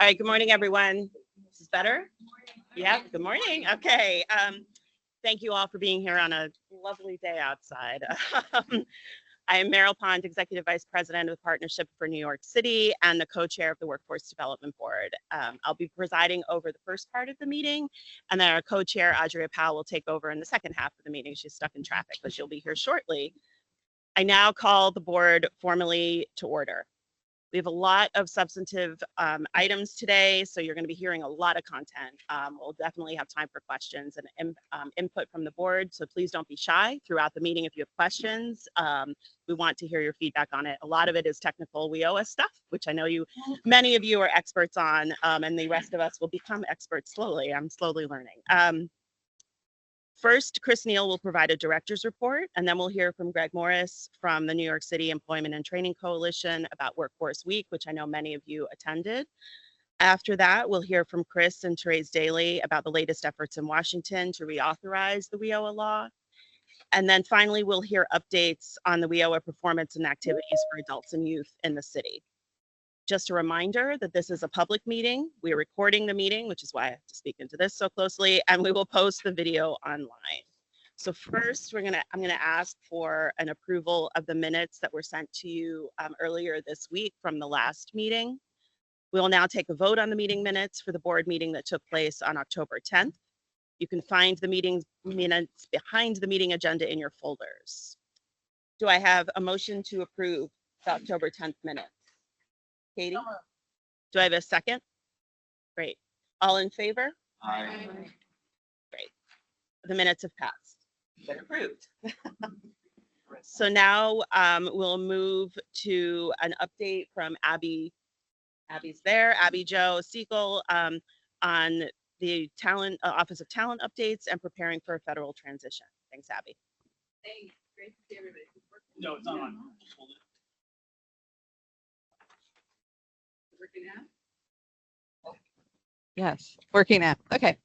All right, good morning, everyone. This is better? Yeah, good morning. Okay. Thank you all for being here on a lovely day outside. I am Meryl Pond, Executive Vice President of the Partnership for New York City and the co-chair of the Workforce Development Board. I'll be presiding over the first part of the meeting, and then our co-chair, Adria Powell, will take over in the second half of the meeting. She's stuck in traffic, but she'll be here shortly. I now call the board formally to order. We have a lot of substantive items today, so you're going to be hearing a lot of content. We'll definitely have time for questions and input from the board, so please don't be shy throughout the meeting if you have questions. We want to hear your feedback on it. A lot of it is technical WIOA stuff, which I know many of you are experts on, and the rest of us will become experts slowly. I'm slowly learning. First, Chris Neal will provide a director's report, and then we'll hear from Greg Morris from the New York City Employment and Training Coalition about Workforce Week, which I know many of you attended. After that, we'll hear from Chris and Therese Daly about the latest efforts in Washington to reauthorize the WIOA law. And then finally, we'll hear updates on the WIOA performance and activities for adults and youth in the city. Just a reminder that this is a public meeting. We're recording the meeting, which is why I have to speak into this so closely, and we will post the video online. So first, I'm gonna ask for an approval of the minutes that were sent to you earlier this week from the last meeting. We will now take a vote on the meeting minutes for the board meeting that took place on October 10th. You can find the meeting minutes behind the meeting agenda in your folders. Do I have a motion to approve the October 10th minutes? Katie? Do I have a second? Great. All in favor? Aye. Great. The minutes have passed. Been approved. So now we'll move to an update from Abby. Abby's there. Abby Jo Siegel on the Office of Talent updates and preparing for a federal transition. Thanks, Abby. Thanks. Great to see everybody. No, it's not on. Just hold it. Working now? Yes, working now. Okay.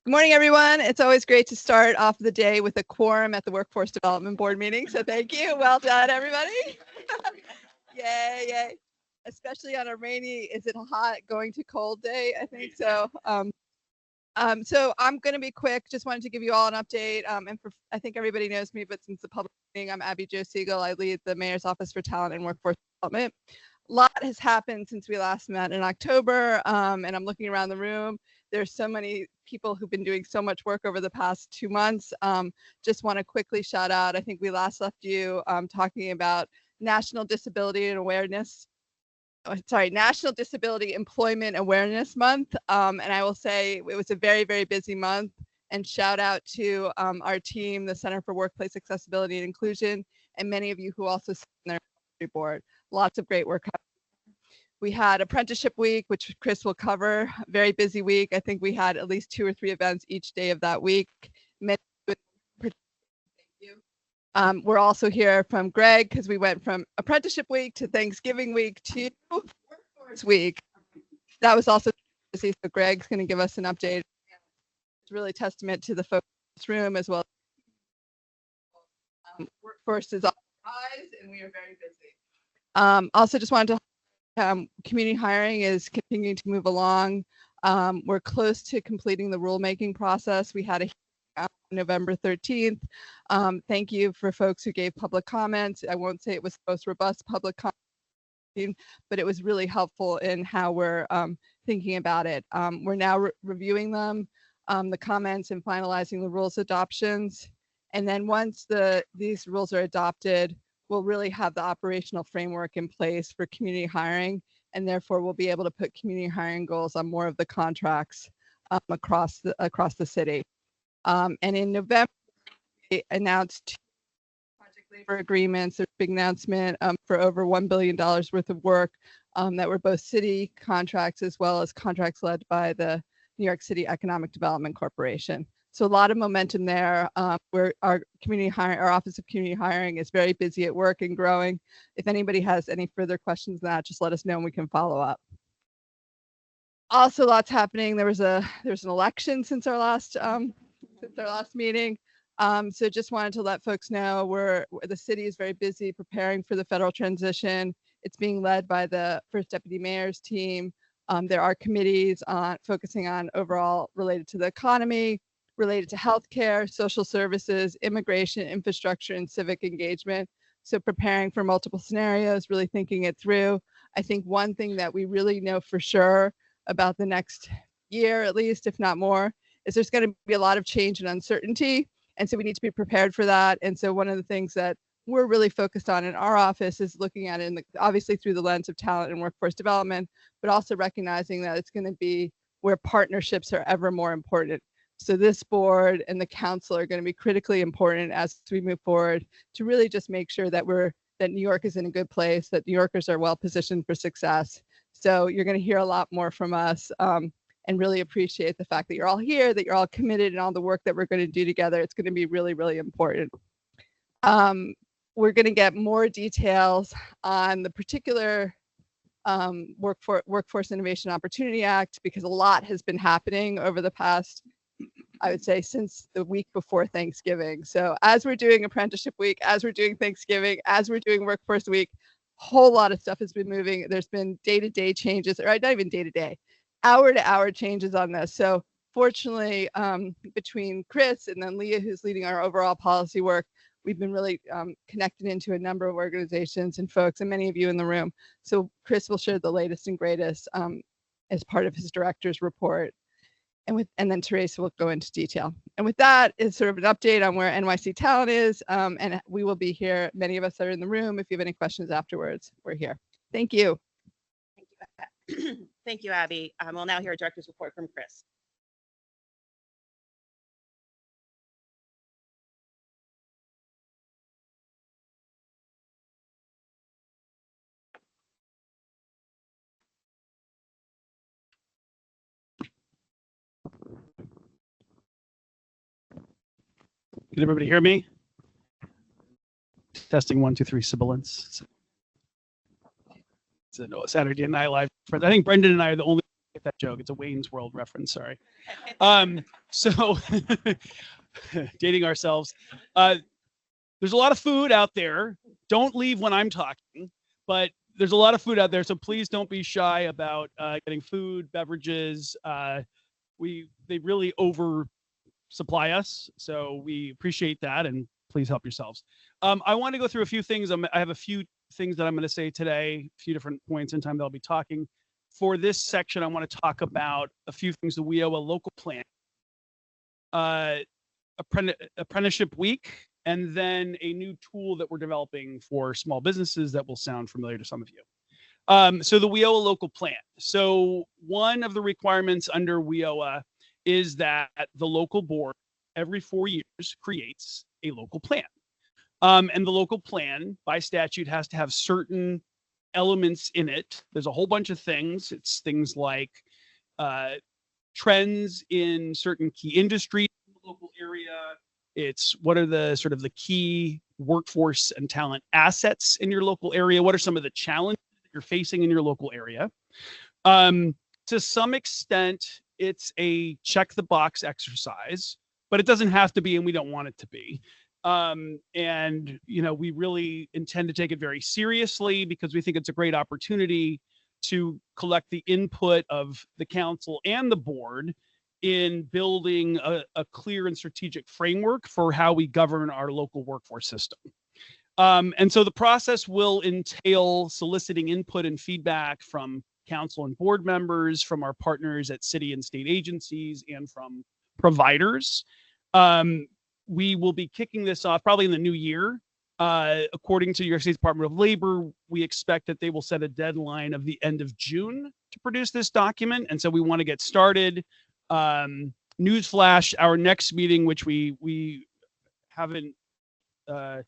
Good morning, everyone. It's always great to start off the day with a quorum at the Workforce Development Board meeting. So thank you. Well done, everybody. Yay, yay. Especially on a rainy, is it hot, going to cold day? I think so. So I'm going to be quick. Just wanted to give you all an update. I think everybody knows me, but since the public meeting, I'm Abby Jo Siegel. I lead the Mayor's Office for Talent and Workforce Development. A lot has happened since we last met in October, and I'm looking around the room. There's so many people who've been doing so much work over the past 2 months. Just want to quickly shout out, I think we last left you talking about National Disability Employment Awareness Month. And I will say it was a very, very busy month. And shout out to our team, the Center for Workplace Accessibility and Inclusion, and many of you who also sit on their advisory board. Lots of great work. We had Apprenticeship Week, which Chris will cover. Very busy week. I think we had at least 2 or 3 events each day of that week. Thank you. We're also here from Greg because we went from Apprenticeship Week to Thanksgiving Week to Workforce Week. That was also busy. So Greg's going to give us an update. It's really testament to the folks in this room as well. Workforce is on the rise, and we are very busy. Also just wanted to community hiring is continuing to move along. We're close to completing the rulemaking process. We had a hearing on November 13th. Thank you for folks who gave public comments. I won't say it was the most robust public comment, but it was really helpful in how we're thinking about it. We're now reviewing them, the comments, and finalizing the rules adoptions. And then once these rules are adopted, we'll really have the operational framework in place for community hiring, and therefore we'll be able to put community hiring goals on more of the contracts across the city. And in November, we announced 2 project labor agreements. There's a big announcement for over $1 billion worth of work that were both city contracts as well as contracts led by the New York City Economic Development Corporation. So a lot of momentum there. Where our Office of Community Hiring is very busy at work and growing. If anybody has any further questions on that, just let us know and we can follow up. Also, lots happening. There was an election since our last meeting. So just wanted to let folks know the city is very busy preparing for the federal transition. It's being led by the first deputy mayor's team. There are committees on focusing on overall related to the economy, related to healthcare, social services, immigration, infrastructure, and civic engagement. So preparing for multiple scenarios, really thinking it through. I think one thing that we really know for sure about the next year, at least, if not more, is there's going to be a lot of change and uncertainty. And so we need to be prepared for that. And so one of the things that we're really focused on in our office is looking at it obviously through the lens of talent and workforce development, but also recognizing that it's going to be where partnerships are ever more important. So this board and the council are going to be critically important as we move forward to really just make sure that New York is in a good place, that New Yorkers are well positioned for success. So you're going to hear a lot more from us, and really appreciate the fact that you're all here, that you're all committed, and all the work that we're going to do together. It's going to be really, really important. We're going to get more details on the particular Workforce Innovation Opportunity Act, because a lot has been happening over the past, I would say, since the week before Thanksgiving. So as we're doing Apprenticeship Week, as we're doing Thanksgiving, as we're doing Workforce Week, whole lot of stuff has been moving. There's been day-to-day changes, or not even day-to-day, hour-to-hour changes on this. So fortunately, between Chris and then Leah, who's leading our overall policy work, we've been really connected into a number of organizations and folks, and many of you in the room. So Chris will share the latest and greatest as part of his director's report. And then Teresa will go into detail. And with that is sort of an update on where NYC Talent is. And we will be here. Many of us are in the room. If you have any questions afterwards, we're here. Thank you. Thank you. Thank you, Abby. We'll now hear a director's report from Chris. Can everybody hear me? Testing 1, 2, 3 sibilance. It's a Saturday Night Live. I think Brendan and I are the only get that joke. It's a Wayne's World reference. Sorry. So dating ourselves. There's a lot of food out there. Don't leave when I'm talking, but there's a lot of food out there. So please don't be shy about getting food, beverages. They really oversupply us, so we appreciate that, and please help yourselves. I want to go through a few things. I have a few things that I'm going to say today, a few different points in time that I'll be talking. For this section, I want to talk about a few things that we owe a local plan, apprenticeship week, and then a new tool that we're developing for small businesses that will sound familiar to some of you. So the WIOA local plan. So one of the requirements under WIOA is that the local board every 4 years creates a local plan. And the local plan by statute has to have certain elements in it. There's a whole bunch of things. It's things like trends in certain key industries in the local area. It's what are the sort of the key workforce and talent assets in your local area? What are some of the challenges that you're facing in your local area? To some extent, it's a check the box exercise, but it doesn't have to be, and we don't want it to be. And, you know, we really intend to take it very seriously because we think it's a great opportunity to collect the input of the council and the board in building a clear and strategic framework for how we govern our local workforce system. And so the process will entail soliciting input and feedback from council and board members, from our partners at city and state agencies, and from providers. We will be kicking this off probably in the new year. According to New York State Department of Labor, we expect that they will set a deadline of the end of June to produce this document. And so we want to get started. Newsflash, our next meeting, which we haven't, I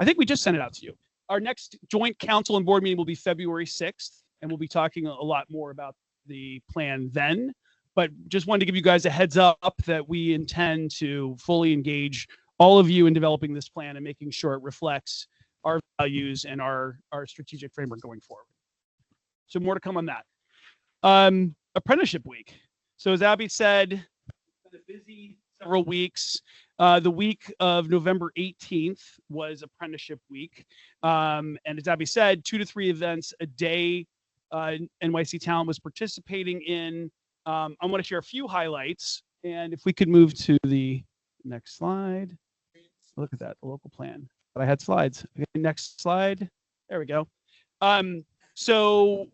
think we just sent it out to you. Our next joint council and board meeting will be February 6th, and we'll be talking a lot more about the plan then. But just wanted to give you guys a heads up that we intend to fully engage all of you in developing this plan and making sure it reflects our values and our strategic framework going forward. So more to come on that. Apprenticeship week. So as Abby said, it's been a busy several weeks. The week of November 18th was apprenticeship week. And as Abby said, 2 to 3 events a day NYC Talent was participating in. I want to share a few highlights, and if we could move to the next slide. Look at that, the local plan. But I had slides. Okay, next slide. There we go. So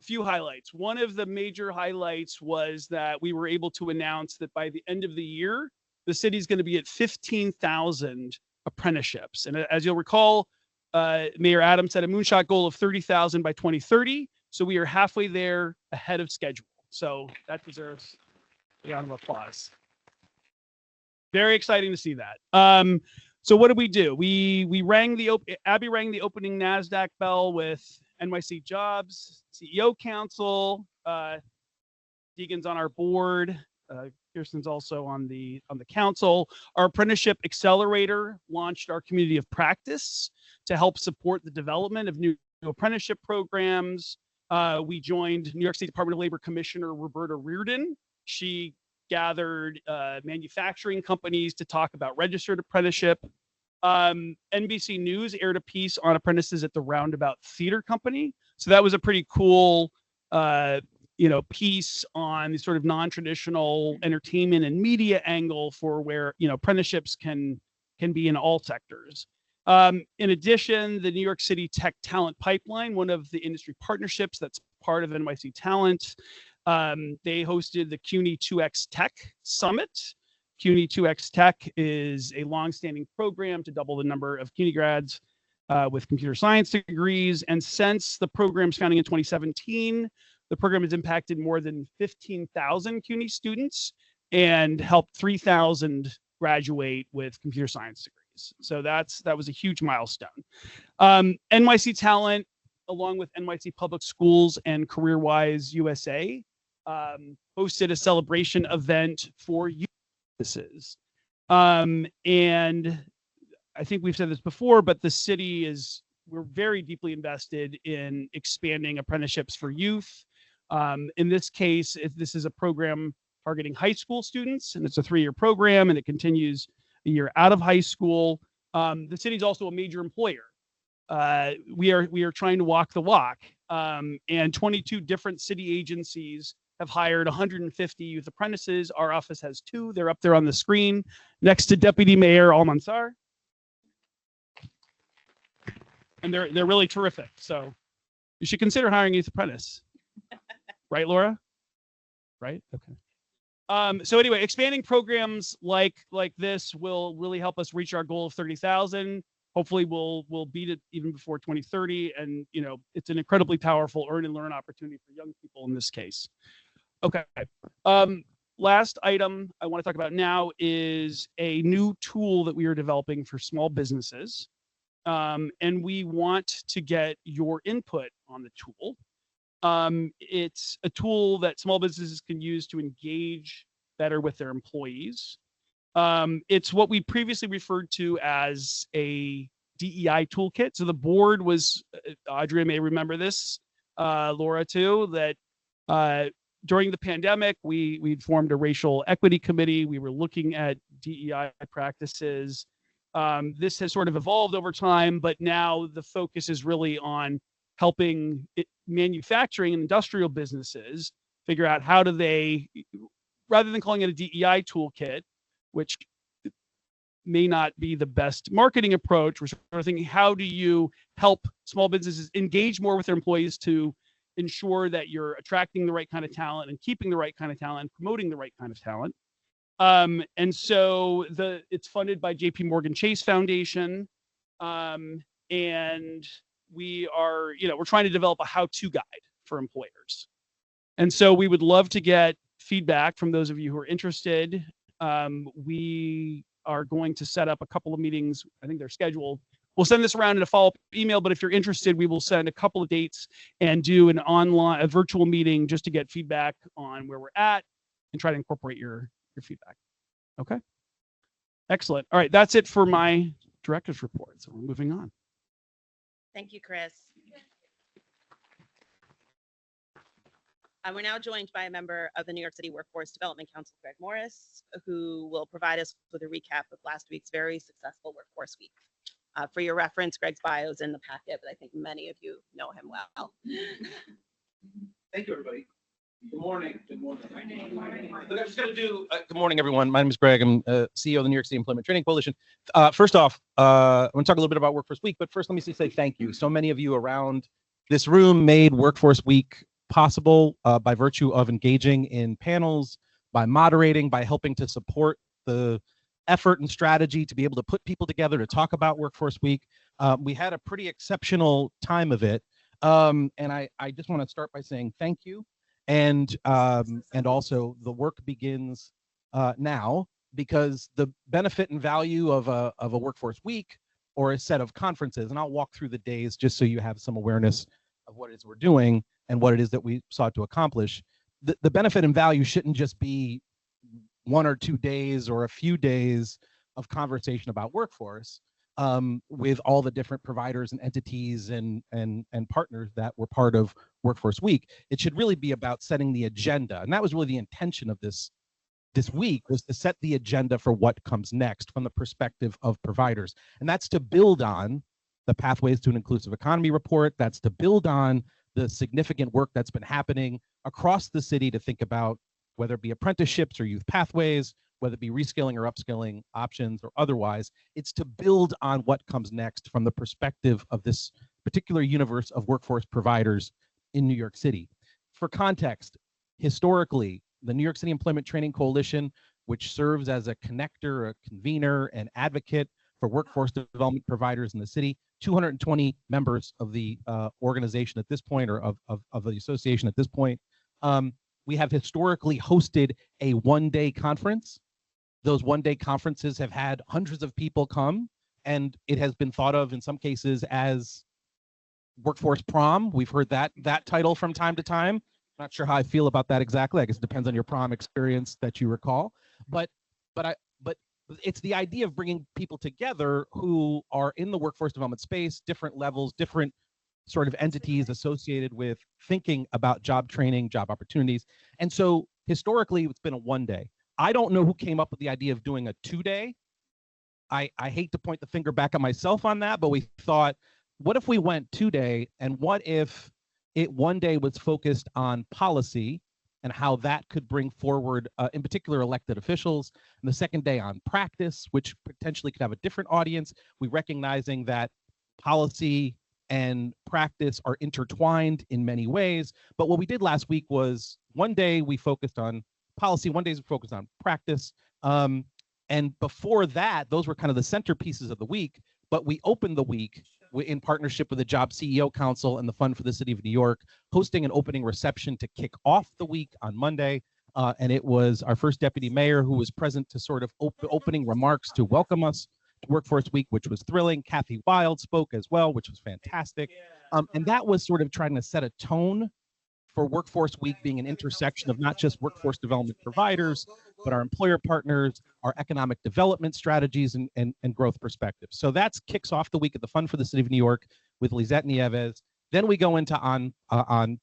a few highlights. One of the major highlights was that we were able to announce that by the end of the year, the city's going to be at 15,000 apprenticeships. And as you'll recall, Mayor Adams set a moonshot goal of 30,000 by 2030. So we are halfway there ahead of schedule. So that deserves a round of applause. Very exciting to see that. So what did we do? We rang the Abby rang the opening NASDAQ bell with NYC Jobs, CEO Council, Deegan's on our board. Kirsten's also on the council. Our apprenticeship accelerator launched our community of practice to help support the development of new apprenticeship programs. We joined New York State Department of Labor Commissioner Roberta Reardon. She gathered manufacturing companies to talk about registered apprenticeship. NBC News aired a piece on apprentices at the Roundabout Theater Company. So that was a pretty cool, piece on the sort of non-traditional entertainment and media angle for where, apprenticeships can be in all sectors. In addition, the New York City Tech Talent Pipeline, one of the industry partnerships that's part of NYC Talent, they hosted the CUNY 2X Tech Summit. CUNY 2X Tech is a longstanding program to double the number of CUNY grads with computer science degrees. And since the program's founding in 2017, the program has impacted more than 15,000 CUNY students and helped 3,000 graduate with computer science degrees. So that was a huge milestone. NYC Talent, along with NYC Public Schools and CareerWise USA, hosted a celebration event for youth businesses. And I think we've said this before, but the city we're very deeply invested in expanding apprenticeships for youth. In this case, this is a program targeting high school students, and it's a 3-year program, and it continues a year out of high school. The city's also a major employer. We are trying to walk the walk, and 22 different city agencies have hired 150 youth apprentices. Our office has 2. They're up there on the screen next to Deputy Mayor Almanzar. And they're really terrific. So you should consider hiring a youth apprentice. Right, Laura? Right? Okay. So anyway, expanding programs like this will really help us reach our goal of 30,000. Hopefully we'll beat it even before 2030. And, it's an incredibly powerful earn and learn opportunity for young people in this case. Okay. Last item I want to talk about now is a new tool that we are developing for small businesses. And we want to get your input on the tool. It's a tool that small businesses can use to engage better with their employees. It's what we previously referred to as a DEI toolkit. So the board was, Audrey may remember this, Laura too, that during the pandemic, we'd formed a racial equity committee. We were looking at DEI practices. This has sort of evolved over time, but now the focus is really on helping manufacturing and industrial businesses figure out how do they, rather than calling it a DEI toolkit, which may not be the best marketing approach, we're sort of thinking, how do you help small businesses engage more with their employees to ensure that you're attracting the right kind of talent and keeping the right kind of talent and promoting the right kind of talent. And so it's funded by JP Morgan Chase Foundation. And we are, we're trying to develop a how-to guide for employers. And so we would love to get feedback from those of you who are interested. We are going to set up a couple of meetings. I think they're scheduled. We'll send this around in a follow-up email, but if you're interested, we will send a couple of dates and do a virtual meeting just to get feedback on where we're at and try to incorporate your feedback. Okay. Excellent. All right. That's it for my director's report. So we're moving on. Thank you, Chris. We're now joined by a member of the New York City Workforce Development Council, Greg Morris, who will provide us with a recap of last week's very successful Workforce Week. For your reference, Greg's bio is in the packet, but I think many of you know him well. Thank you, everybody. Good morning. Good morning. Look, I'm just going to do. Good morning, everyone. My name is Greg. I'm CEO of the New York City Employment Training Coalition. First off, I'm going to talk a little bit about Workforce Week, but first, let me say thank you. So many of you around this room made Workforce Week possible by virtue of engaging in panels, by moderating, by helping to support the effort and strategy to be able to put people together to talk about Workforce Week. We had a pretty exceptional time of it. And I just want to start by saying thank you. And also the work begins now, because the benefit and value of a Workforce Week or a set of conferences, and I'll walk through the days just so you have some awareness of what it is we're doing and what it is that we sought to accomplish. The benefit and value shouldn't just be 1 or 2 days or a few days of conversation about workforce with all the different providers and entities and partners that were part of Workforce Week. It should really be about setting the agenda, and that was really the intention of this week, was to set the agenda for what comes next from the perspective of providers, and that's to build on the Pathways to an Inclusive Economy report. That's to build on the significant work that's been happening across the city to think about whether it be apprenticeships or youth pathways, whether it be reskilling or upskilling options or otherwise. It's to build on what comes next from the perspective of this particular universe of workforce providers in New York City. For context, historically, the New York City Employment Training Coalition, which serves as a connector, a convener, and advocate for workforce development providers in the city, 220 members of the organization at this point, or of the association at this point. We have historically hosted a one-day conference. Those one-day conferences have had hundreds of people come, and it has been thought of in some cases as workforce prom. We've heard that title from time to time. Not sure how I feel about that exactly. I guess it depends on your prom experience that you recall. But it's the idea of bringing people together who are in the workforce development space, different levels, different sort of entities associated with thinking about job training, job opportunities. And so historically, it's been a one-day. I don't know who came up with the idea of doing a 2-day. I hate to point the finger back at myself on that, but we thought, what if we went 2-day, and what if it one day was focused on policy and how that could bring forward, in particular, elected officials, and the second day on practice, which potentially could have a different audience. We recognizing that policy and practice are intertwined in many ways. But what we did last week was one day we focused on policy, one day we focused on practice. And before that, those were kind of the centerpieces of the week. But we opened the week in partnership with the Job CEO Council and the Fund for the City of New York, hosting an opening reception to kick off the week on Monday. And it was our first deputy mayor who was present to sort of opening remarks to welcome us to Workforce Week, which was thrilling. Kathy Wild spoke as well, which was fantastic. And that was sort of trying to set a tone for Workforce Week being an intersection of not just workforce development providers, but our employer partners, our economic development strategies, and growth perspectives. So that kicks off the week at the Fund for the City of New York with Lizette Nieves. Then we go into on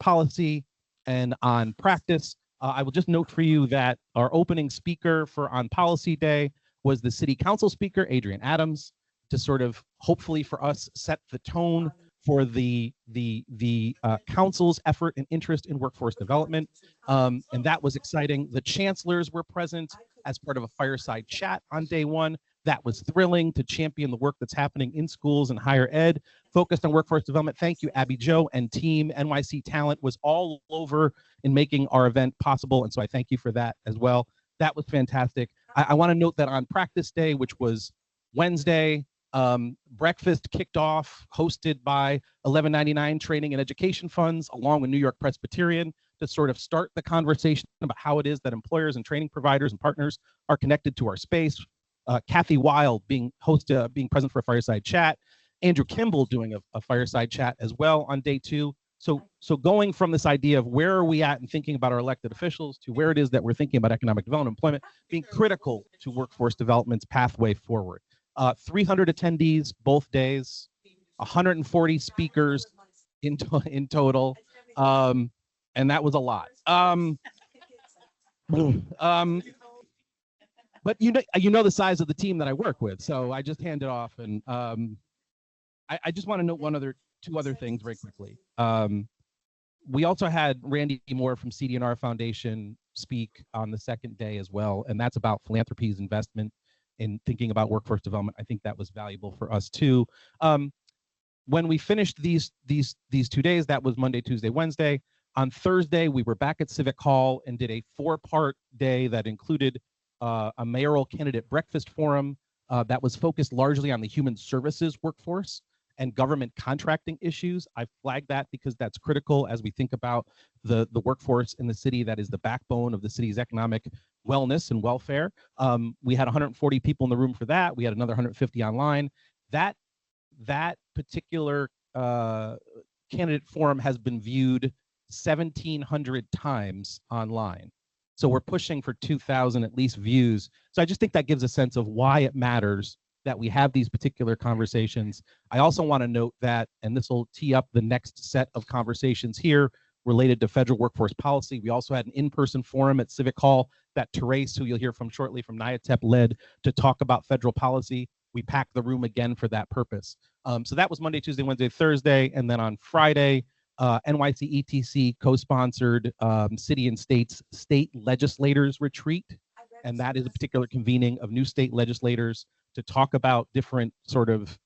policy and on practice. I will just note for you that our opening speaker for On Policy Day was the City Council speaker, Adrian Adams, to sort of hopefully for us set the tone for the council's effort and interest in workforce development. And that was exciting. The chancellors were present as part of a fireside chat on day one. That was thrilling to champion the work that's happening in schools and higher ed, focused on workforce development. Thank you, Abby Jo and team. NYC Talent was all over in making our event possible. And so I thank you for that as well. That was fantastic. I want to note that on practice day, which was Wednesday, breakfast kicked off, hosted by 1199 Training and Education Funds, along with New York Presbyterian, to sort of start the conversation about how it is that employers and training providers and partners are connected to our space. Kathy Wild being present for a fireside chat, Andrew Kimball doing a fireside chat as well on day two. So going from this idea of where are we at and thinking about our elected officials to where it is that we're thinking about economic development, employment, being critical to workforce development's pathway forward. 300 attendees both days, 140 speakers in total, and that was a lot. But you know the size of the team that I work with, so I just hand it off. And I just want to note two other things very quickly. we also had Randy Moore from CD&R Foundation speak on the second day as well, and that's about philanthropy's investment in thinking about workforce development. I think that was valuable for us too. When we finished these 2 days, that was Monday, Tuesday, Wednesday. On Thursday, we were back at Civic Hall and did a 4-part day that included a mayoral candidate breakfast forum that was focused largely on the human services workforce and government contracting issues. I flagged that because that's critical as we think about the workforce in the city that is the backbone of the city's economic wellness and welfare. We had 140 people in the room for that. We had another 150 online. That particular candidate forum has been viewed 1,700 times online. So we're pushing for 2,000 at least views. So I just think that gives a sense of why it matters that we have these particular conversations. I also want to note that, and this will tee up the next set of conversations here related to federal workforce policy. We also had an in-person forum at Civic Hall that Therese, who you'll hear from shortly from NYTEP, led to talk about federal policy. We packed the room again for that purpose. So that was Monday, Tuesday, Wednesday, Thursday. And then on Friday, NYC ETC co-sponsored city and state legislators retreat. And that is a particular convening of new state legislators to talk about different sort of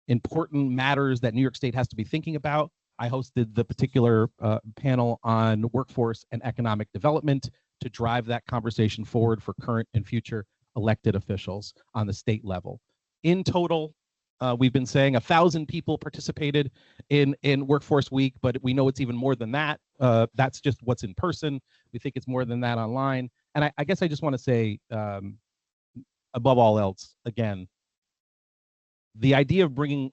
important matters that New York State has to be thinking about. I hosted the particular panel on workforce and economic development to drive that conversation forward for current and future elected officials on the state level. In total, we've been saying 1,000 people participated in Workforce Week, but we know it's even more than that. That's just what's in person. We think it's more than that online. And I guess I just want to say, above all else, again, the idea of bringing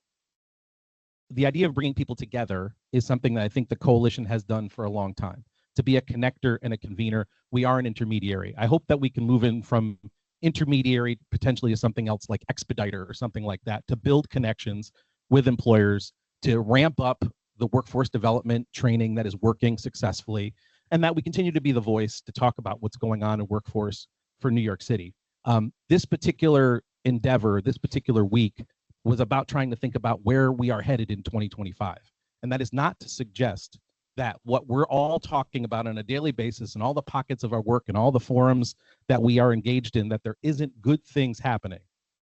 people together is something that I think the coalition has done for a long time. To be a connector and a convener, we are an intermediary. I hope that we can move in from intermediary potentially to something else like expediter or something like that, to build connections with employers, to ramp up the workforce development training that is working successfully, and that we continue to be the voice to talk about what's going on in workforce for New York City. This particular endeavor, this particular week, was about trying to think about where we are headed in 2025. And that is not to suggest that what we're all talking about on a daily basis and all the pockets of our work and all the forums that we are engaged in, that there isn't good things happening.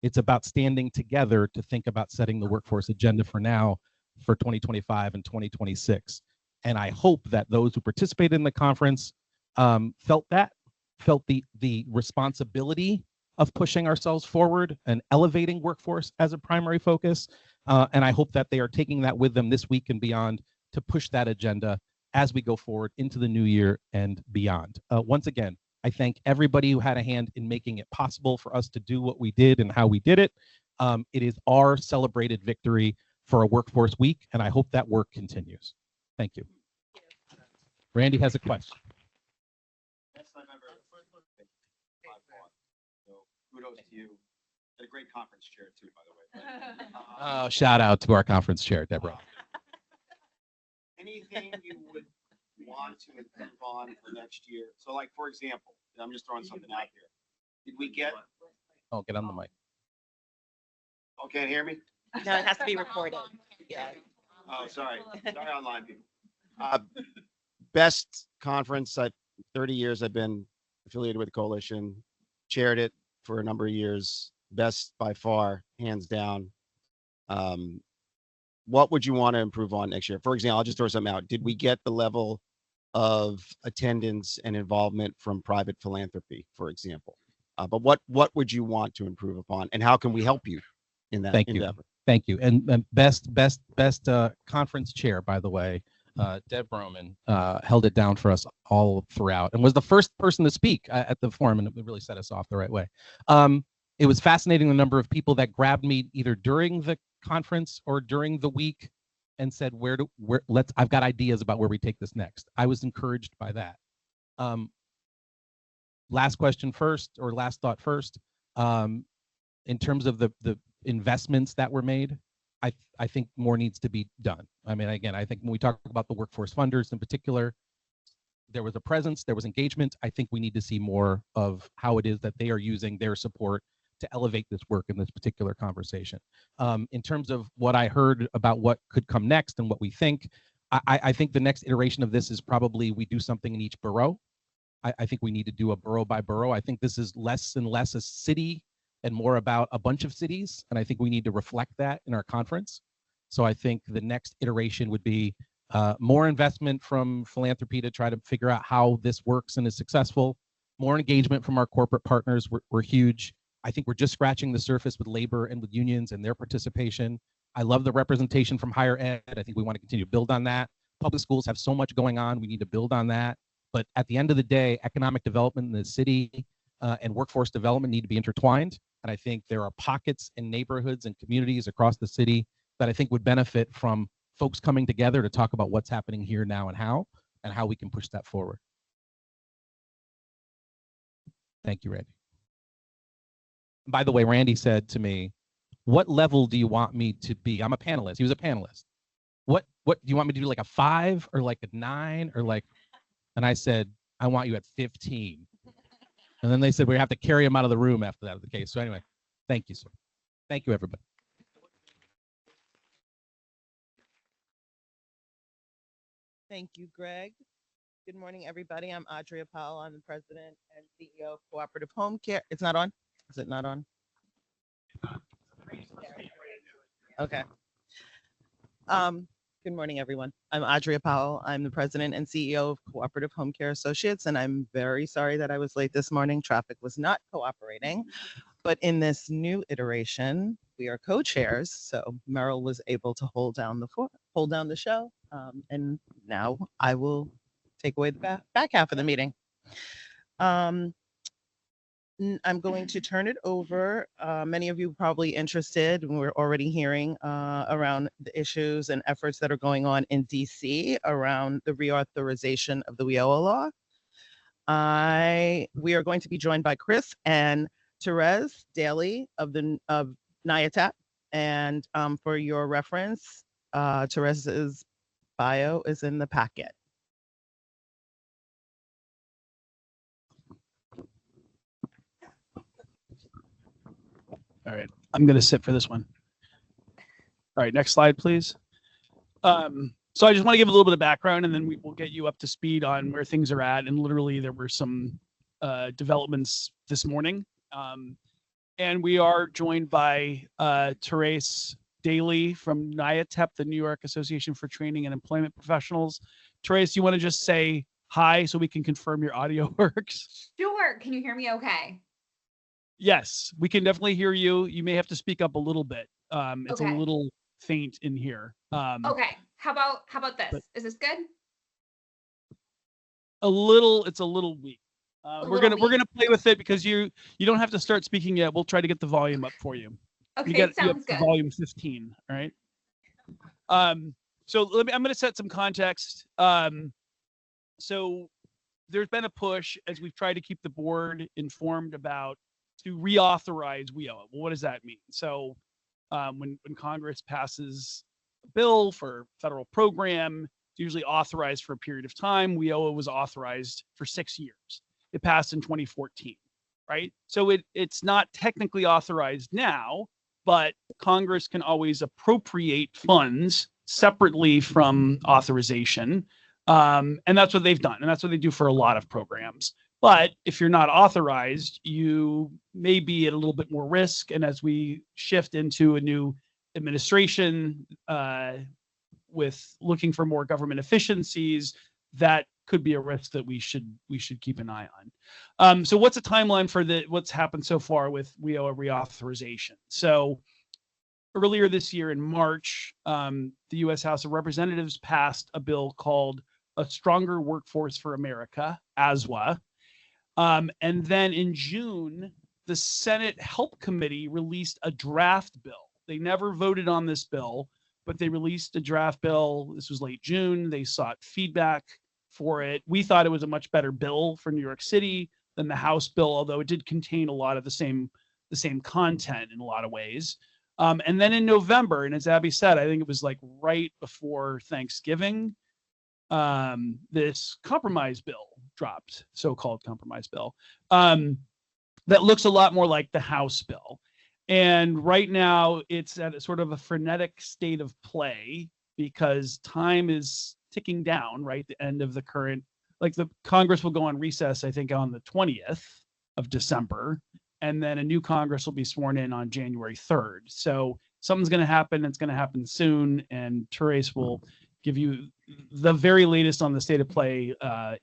It's about standing together to think about setting the workforce agenda for now, for 2025 and 2026. And I hope that those who participated in the conference felt the responsibility of pushing ourselves forward and elevating workforce as a primary focus. And I hope that they are taking that with them this week and beyond to push that agenda as we go forward into the new year and beyond. Once again, I thank everybody who had a hand in making it possible for us to do what we did and how we did it. It is our celebrated victory for a Workforce Week, and I hope that work continues. Thank you. Randy has a question. So kudos to you. Had a great conference chair too, by the way. Oh, shout out to our conference chair, Deborah. Anything you would want to improve on for next year? So like, for example, I'm just throwing something out here. Did we get, Oh, get on the mic. oh, can't hear me? No, it has to be recorded. Yeah. Oh, sorry. Sorry, online people. Best conference, 30 years I've been affiliated with the coalition, chaired it for a number of years. Best by far, hands down. What would you want to improve on next year? For example, I'll just throw something out. Did we get the level of attendance and involvement from private philanthropy, for example? But what would you want to improve upon, and how can we help you in that endeavor? Thank you. And best conference chair, by the way, Deb Broman held it down for us all throughout and was the first person to speak at the forum, and it really set us off the right way. It was fascinating the number of people that grabbed me either during the conference or during the week and said, I've got ideas about where we take this next. I was encouraged by that. Last question first, or last thought first. In terms of the investments that were made, I think more needs to be done. I mean, again, I think when we talk about the workforce funders in particular, there was a presence, there was engagement. I think we need to see more of how it is that they are using their support to elevate this work in this particular conversation. In terms of what I heard about what could come next and what we think, I think the next iteration of this is probably we do something in each borough. I think we need to do a borough by borough. I think this is less and less a city and more about a bunch of cities. And I think we need to reflect that in our conference. So I think the next iteration would be more investment from philanthropy to try to figure out how this works and is successful. More engagement from our corporate partners were huge. I think we're just scratching the surface with labor and with unions and their participation. I love the representation from higher ed. I think we want to continue to build on that. Public schools have so much going on. We need to build on that. But at the end of the day, economic development in the city and workforce development need to be intertwined. And I think there are pockets in neighborhoods and communities across the city that I think would benefit from folks coming together to talk about what's happening here now and how we can push that forward. Thank you, Randy. By the way, Randy said to me, what level do you want me to be? I'm a panelist. He was a panelist. What do you want me to do, like a 5 or like a 9 or like, and I said, I want you at 15. And then they said, we have to carry him out of the room after that was the case. So anyway, thank you, sir. Thank you, everybody. Thank you, Greg. Good morning, everybody. I'm Audrey Powell. I'm the president and CEO of Cooperative Home Care. It's not on? Is it not on? Okay. Good morning, everyone. I'm Audrey Powell. I'm the president and CEO of Cooperative Home Care Associates, and I'm very sorry that I was late this morning. Traffic was not cooperating, but in this new iteration, we are co-chairs, so Merrill was able to hold down the show, and now I will take away the back half of the meeting. I'm going to turn it over. Many of you probably interested, and we're already hearing around the issues and efforts that are going on in DC around the reauthorization of the WIOA law. We are going to be joined by Chris and Therese Daly of NYC. And for your reference, Therese's bio is in the packet. All right, I'm going to sit for this one. All right, next slide, please. So I just want to give a little bit of background, and then we will get you up to speed on where things are at. And literally, there were some developments this morning. And we are joined by Therese Daly from NYC, the New York Association for Training and Employment Professionals. Therese, you want to just say hi so we can confirm your audio works? Sure. Can you hear me okay? Yes, we can definitely hear you. You may have to speak up a little bit. It's Okay. a little faint in here. Okay. How about this? but- Is this good? It's a little weak. We're little gonna play with it because you don't have to start speaking yet. We'll try to get the volume up for you. Okay, You have sounds good. volume 15, all right? So I'm going to set some context. So there's been a push as we've tried to keep the board informed about to reauthorize WIOA. Well, what does that mean? So when Congress passes a bill for federal program, it's usually authorized for a period of time. WIOA was authorized for 6 years. It passed in 2014, right? So it's not technically authorized now, but Congress can always appropriate funds separately from authorization. And that's what they've done. And that's what they do for a lot of programs. But if you're not authorized, you may be at a little bit more risk. And as we shift into a new administration with looking for more government efficiencies, that could be a risk that we should keep an eye on. So what's a timeline for what's happened so far with WIOA reauthorization? So earlier this year in March, the U.S. House of Representatives passed a bill called A Stronger Workforce for America, ASWA. And then in June, the Senate Help Committee released a draft bill. They never voted on this bill, but they released a draft bill. This was late June. They sought feedback for it. We thought it was a much better bill for New York City than the House bill, although it did contain a lot of the same content in a lot of ways. And then in November, and as Abby said, I think it was like right before Thanksgiving, this compromise bill dropped, so-called compromise bill, that looks a lot more like the House bill. And right now it's at a sort of a frenetic state of play because time is ticking down, right? The end of the current, like the Congress will go on recess, I think, on the 20th of December, and then a new Congress will be sworn in on January 3rd. So something's going to happen. It's going to happen soon, and Therese will give you the very latest on the state of play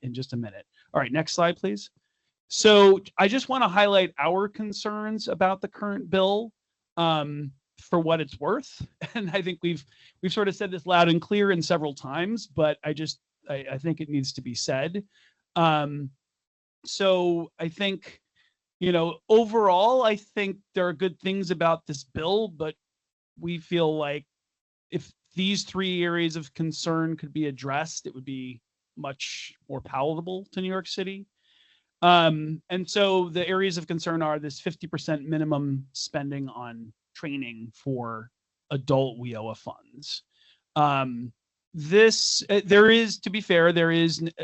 in just a minute. All right, next slide, please. So I just want to highlight our concerns about the current bill for what it's worth. And I think we've sort of said this loud and clear and several times, but I think it needs to be said. So I think, overall, I think there are good things about this bill, but we feel like if these 3 areas of concern could be addressed, it would be much more palatable to New York City. And so the areas of concern are this 50% minimum spending on training for adult WIOA funds. There is, to be fair,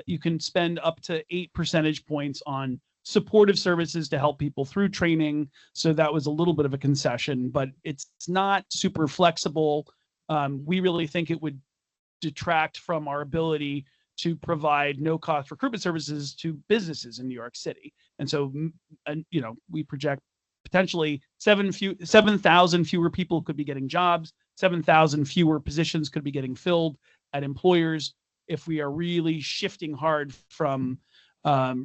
you can spend up to 8 percentage points on supportive services to help people through training. So that was a little bit of a concession, but it's not super flexible. We really think it would detract from our ability to provide no-cost recruitment services to businesses in New York City. And so, we project potentially 7,000 fewer people could be getting jobs, 7,000 fewer positions could be getting filled at employers if we are really shifting hard from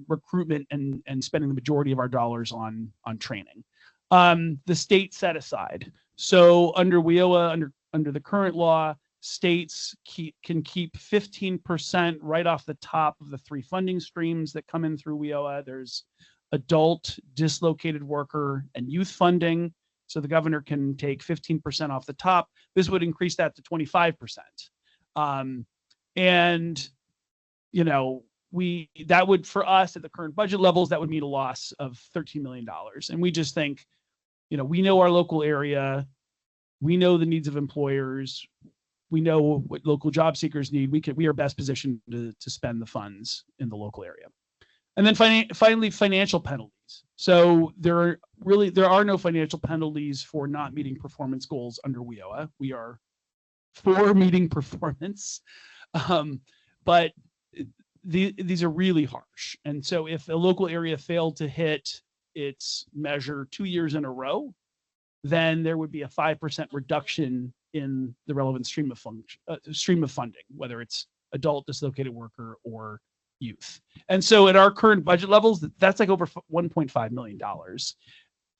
recruitment and spending the majority of our dollars on training. The state set aside. So under WIOA, under the current law, states can keep 15% right off the top of the 3 funding streams that come in through WIOA. There's adult, dislocated worker, and youth funding. So the governor can take 15% off the top. This would increase that to 25%. That would, for us at the current budget levels, that would mean a loss of $13 million. And we just think, we know our local area, we know the needs of employers, we know what local job seekers need. We are best positioned to spend the funds in the local area. And then finally, financial penalties. So there are no financial penalties for not meeting performance goals under WIOA. We are for meeting performance, but these are really harsh. And so if a local area failed to hit its measure 2 years in a row, then there would be a 5% reduction in the relevant stream of funding, whether it's adult, dislocated worker, or youth. And so at our current budget levels, that's like over $1.5 million.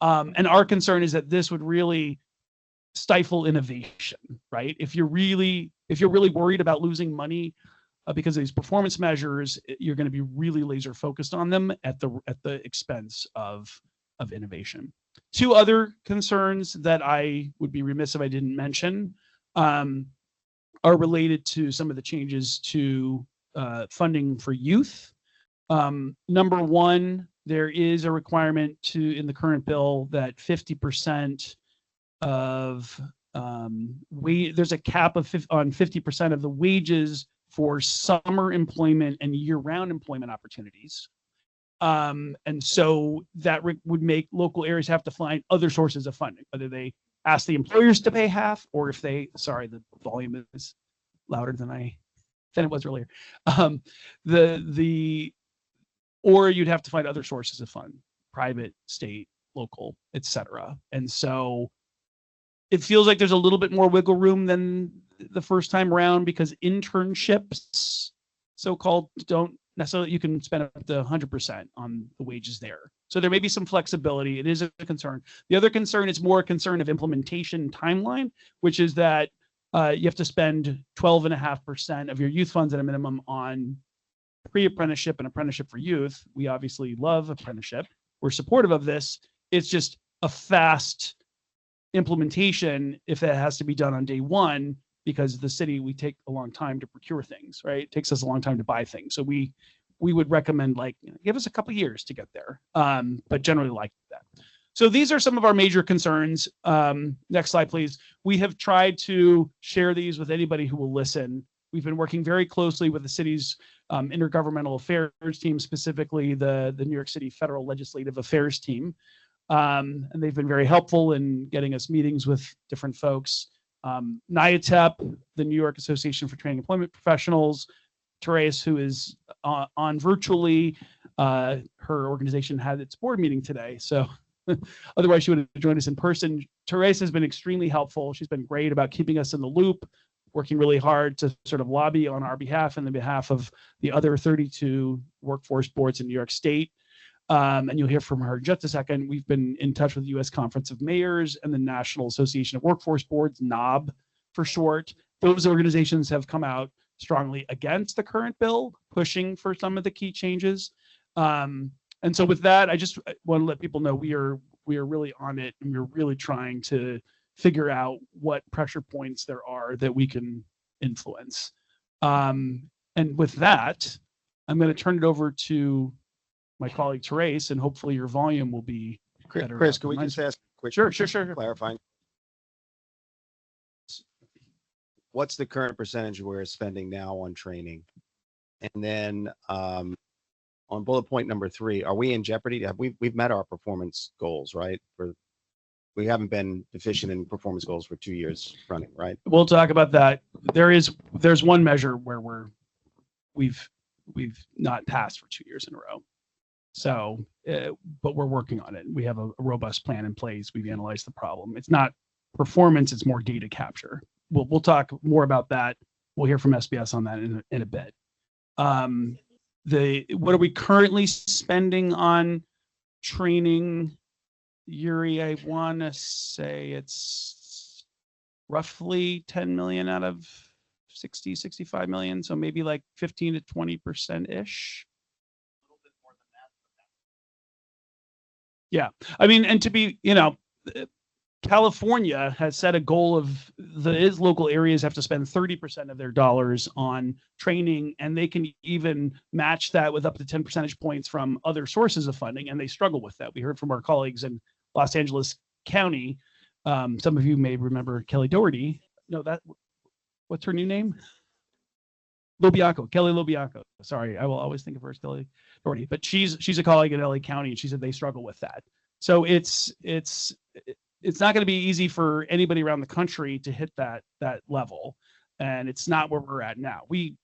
And our concern is that this would really stifle innovation, right? If you're really worried about losing money because of these performance measures, you're going to be really laser focused on them at the expense of innovation. 2 other concerns that I would be remiss if I didn't mention are related to some of the changes to funding for youth. Number 1, there is a requirement in the current bill that 50% of there's a cap on 50% of the wages for summer employment and year-round employment opportunities. And so that would make local areas have to find other sources of funding, whether they ask the employers to pay half, or if sorry, the volume is louder than it was earlier. Or you'd have to find other sources of fund, private, state, local, etc. And so it feels like there's a little bit more wiggle room than the first time around, because internships, so-called, don't necessarily, you can spend up to 100% on the wages there. So there may be some flexibility. It is a concern. The other concern is more a concern of implementation timeline, which is that you have to spend 12.5% of your youth funds at a minimum on pre-apprenticeship and apprenticeship for youth. We obviously love apprenticeship. We're supportive of this. It's just a fast implementation if that has to be done on day 1, because the city, we take a long time to procure things, right? It takes us a long time to buy things. So we would recommend, give us a couple years to get there, but generally like that. So these are some of our major concerns. Next slide, please. We have tried to share these with anybody who will listen. We've been working very closely with the city's intergovernmental affairs team, specifically the New York City Federal Legislative Affairs team. And they've been very helpful in getting us meetings with different folks. NIATEP, the New York Association for Training Employment Professionals, Therese, who is on virtually. Her organization had its board meeting today, so otherwise she would have joined us in person. Therese has been extremely helpful. She's been great about keeping us in the loop, working really hard to sort of lobby on our behalf and the behalf of the other 32 workforce boards in New York State. And you'll hear from her in just a second. We've been in touch with the U.S. Conference of Mayors and the National Association of Workforce Boards, NOB for short. Those organizations have come out strongly against the current bill, pushing for some of the key changes. And so with that, I just want to let people know we are really on it, and we're really trying to figure out what pressure points there are that we can influence. And with that, I'm going to turn it over to my colleague Therese, and hopefully your volume will be better. Chris, can we just ask a quick? Sure. Clarifying. What's the current percentage we're spending now on training? And then on bullet point number 3, are we in jeopardy? We've met our performance goals, right? We haven't been deficient in performance goals for 2 years running, right? We'll talk about that. There's one measure where we've not passed for 2 years in a row. So, but we're working on it. We have a robust plan in place. We've analyzed the problem. It's not performance; it's more data capture. We'll talk more about that. We'll hear from SBS on that in a bit. What are we currently spending on training, Yuri? I want to say it's roughly 10 million out of 65 million. So maybe like 15 to 20% ish. A little bit more than that. Yeah. I mean, and to be, California has set a goal of its local areas have to spend 30% of their dollars on training, and they can even match that with up to 10 percentage points from other sources of funding, and they struggle with that. We heard from our colleagues in Los Angeles County. Some of you may remember Kelly Doherty. No, what's her new name? Lobiaco, Kelly Lobiaco. Sorry, I will always think of her as Kelly Doherty, but she's a colleague in LA County, and she said they struggle with that. So it's not going to be easy for anybody around the country to hit that level, and it's not where we're at now. We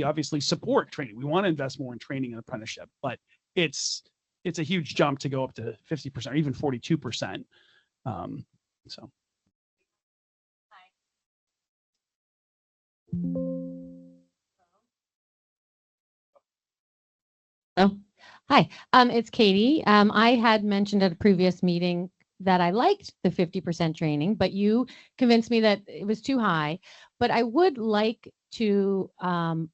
obviously support training. We want to invest more in training and apprenticeship, but it's a huge jump to go up to 50% or even 42%. So. Oh, hi. It's Katie. I had mentioned at a previous meeting that I liked the 50% training, but you convinced me that it was too high. But I would like to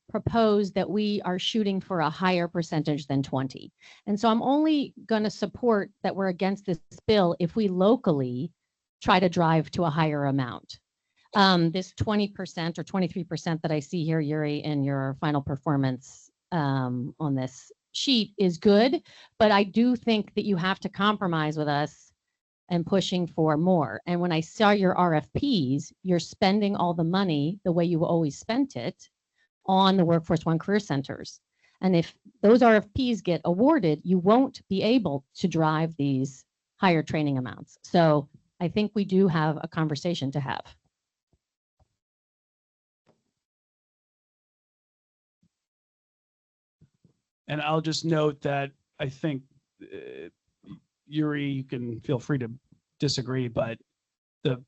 propose that we are shooting for a higher percentage than 20. And so I'm only going to support that we're against this bill if we locally try to drive to a higher amount. This 20% or 23% that I see here, Yuri, in your final performance on this sheet is good, but I do think that you have to compromise with us and pushing for more. And when I saw your RFPs, you're spending all the money the way you always spent it on the Workforce One career centers. And if those RFPs get awarded, you won't be able to drive these higher training amounts. So I think we do have a conversation to have. And I'll just note that I think Yuri, you can feel free to disagree, but the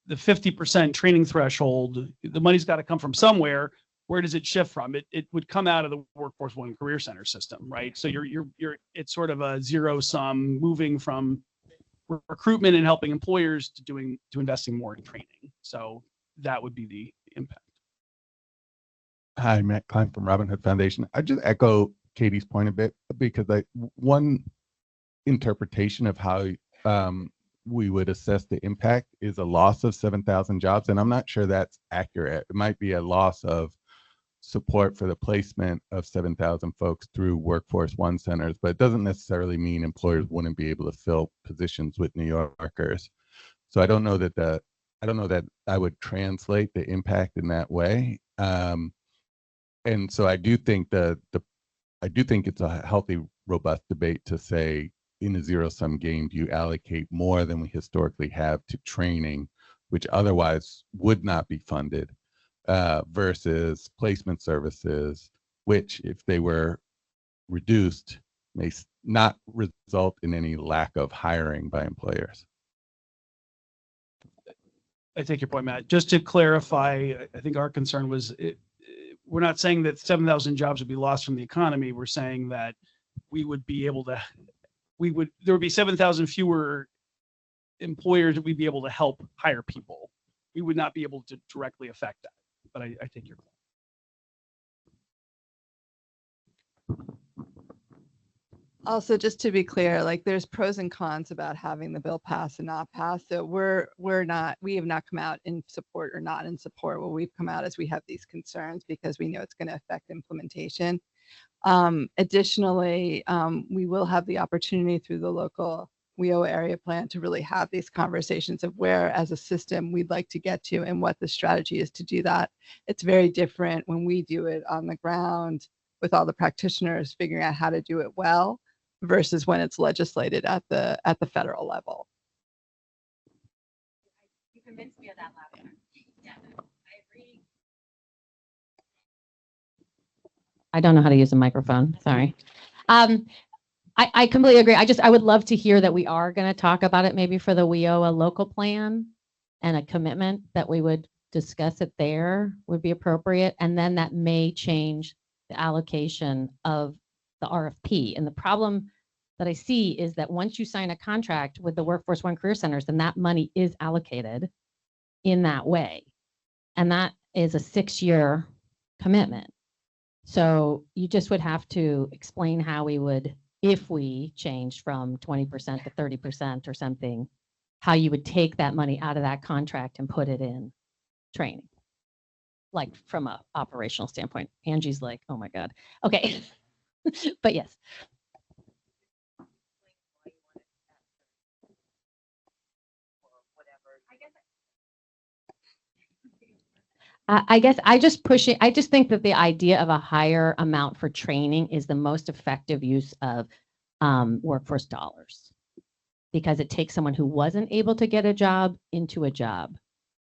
50% training threshold, the money's got to come from somewhere. Where does it shift from? It would come out of the Workforce One Career Center system, right? So it's sort of a zero sum, moving from recruitment and helping employers to investing more in training. So that would be the impact. Hi, Matt Klein from Robin Hood Foundation. I just echo Katie's point a bit, because one interpretation of how we would assess the impact is a loss of 7,000 jobs, and I'm not sure that's accurate. It might be a loss of support for the placement of 7,000 folks through Workforce One centers, but it doesn't necessarily mean employers wouldn't be able to fill positions with New Yorkers. So I don't know that I would translate the impact in that way. And so I do think it's a healthy, robust debate to say, in a zero-sum game, do you allocate more than we historically have to training which otherwise would not be funded, versus placement services, which if they were reduced may not result in any lack of hiring by employers. I take your point, Matt. Just to clarify, I think our concern was we're not saying that 7,000 jobs would be lost from the economy. We're saying that we would be able to, there would be 7,000 fewer employers that we'd be able to help hire people. We would not be able to directly affect that, but I take your point. Also, just to be clear, like there's pros and cons about having the bill pass and not pass. So we have not come out in support or not in support. What we've come out is we have these concerns because we know it's going to affect implementation. Additionally, we will have the opportunity through the local WIO area plan to really have these conversations of where as a system we'd like to get to and what the strategy is to do that. It's very different when we do it on the ground with all the practitioners figuring out how to do it well versus when it's legislated at the federal level. You convinced me of that last one. Yeah, I agree. I don't know how to use a microphone. Sorry. I completely agree. I would love to hear that we are going to talk about it maybe for the WIOA local plan, and a commitment that we would discuss it there would be appropriate. And then that may change the allocation of the RFP. And the problem that I see is that once you sign a contract with the Workforce One Career Centers, then that money is allocated in that way. And that is a 6-year commitment. So you just would have to explain how we would, if we changed from 20% to 30% or something, how you would take that money out of that contract and put it in training, like from a operational standpoint. Angie's like, oh my God. Okay. But yes. I guess I just push it. I just think that the idea of a higher amount for training is the most effective use of workforce dollars, because it takes someone who wasn't able to get a job into a job.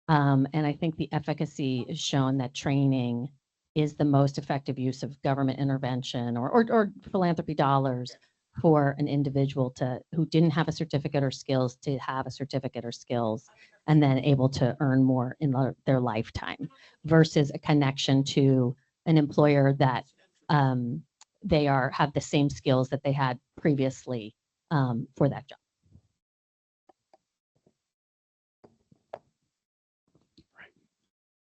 And I think the efficacy is shown that training is the most effective use of government intervention or philanthropy dollars for an individual who didn't have a certificate or skills to have a certificate or skills, and then able to earn more in their lifetime, versus a connection to an employer that they have the same skills that they had previously for that job.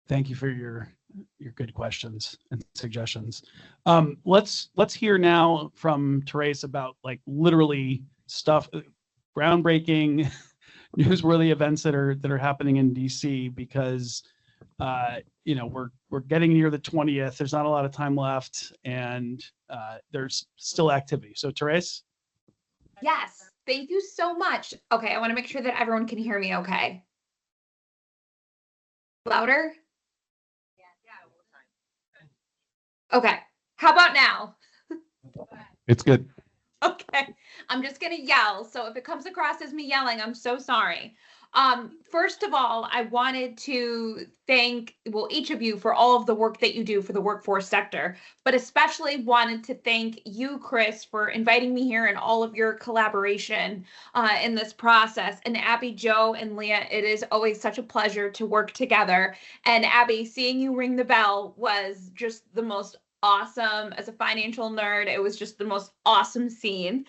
Thank you for your good questions and suggestions. Let's hear now from Therese about like literally stuff, groundbreaking, newsworthy events that are happening in DC, because we're getting near the 20th. There's not a lot of time left, and there's still activity. So Therese? Yes, thank you so much. Okay, I want to make sure that everyone can hear me okay. Louder? Okay, how about now? It's good. Okay, I'm just gonna yell. So if it comes across as me yelling, I'm so sorry. First of all, I wanted to thank, each of you for all of the work that you do for the workforce sector, but especially wanted to thank you, Chris, for inviting me here and all of your collaboration in this process. And Abby, Joe, and Leah, it is always such a pleasure to work together. And Abby, seeing you ring the bell was just the most awesome. As a financial nerd, it was just the most awesome scene.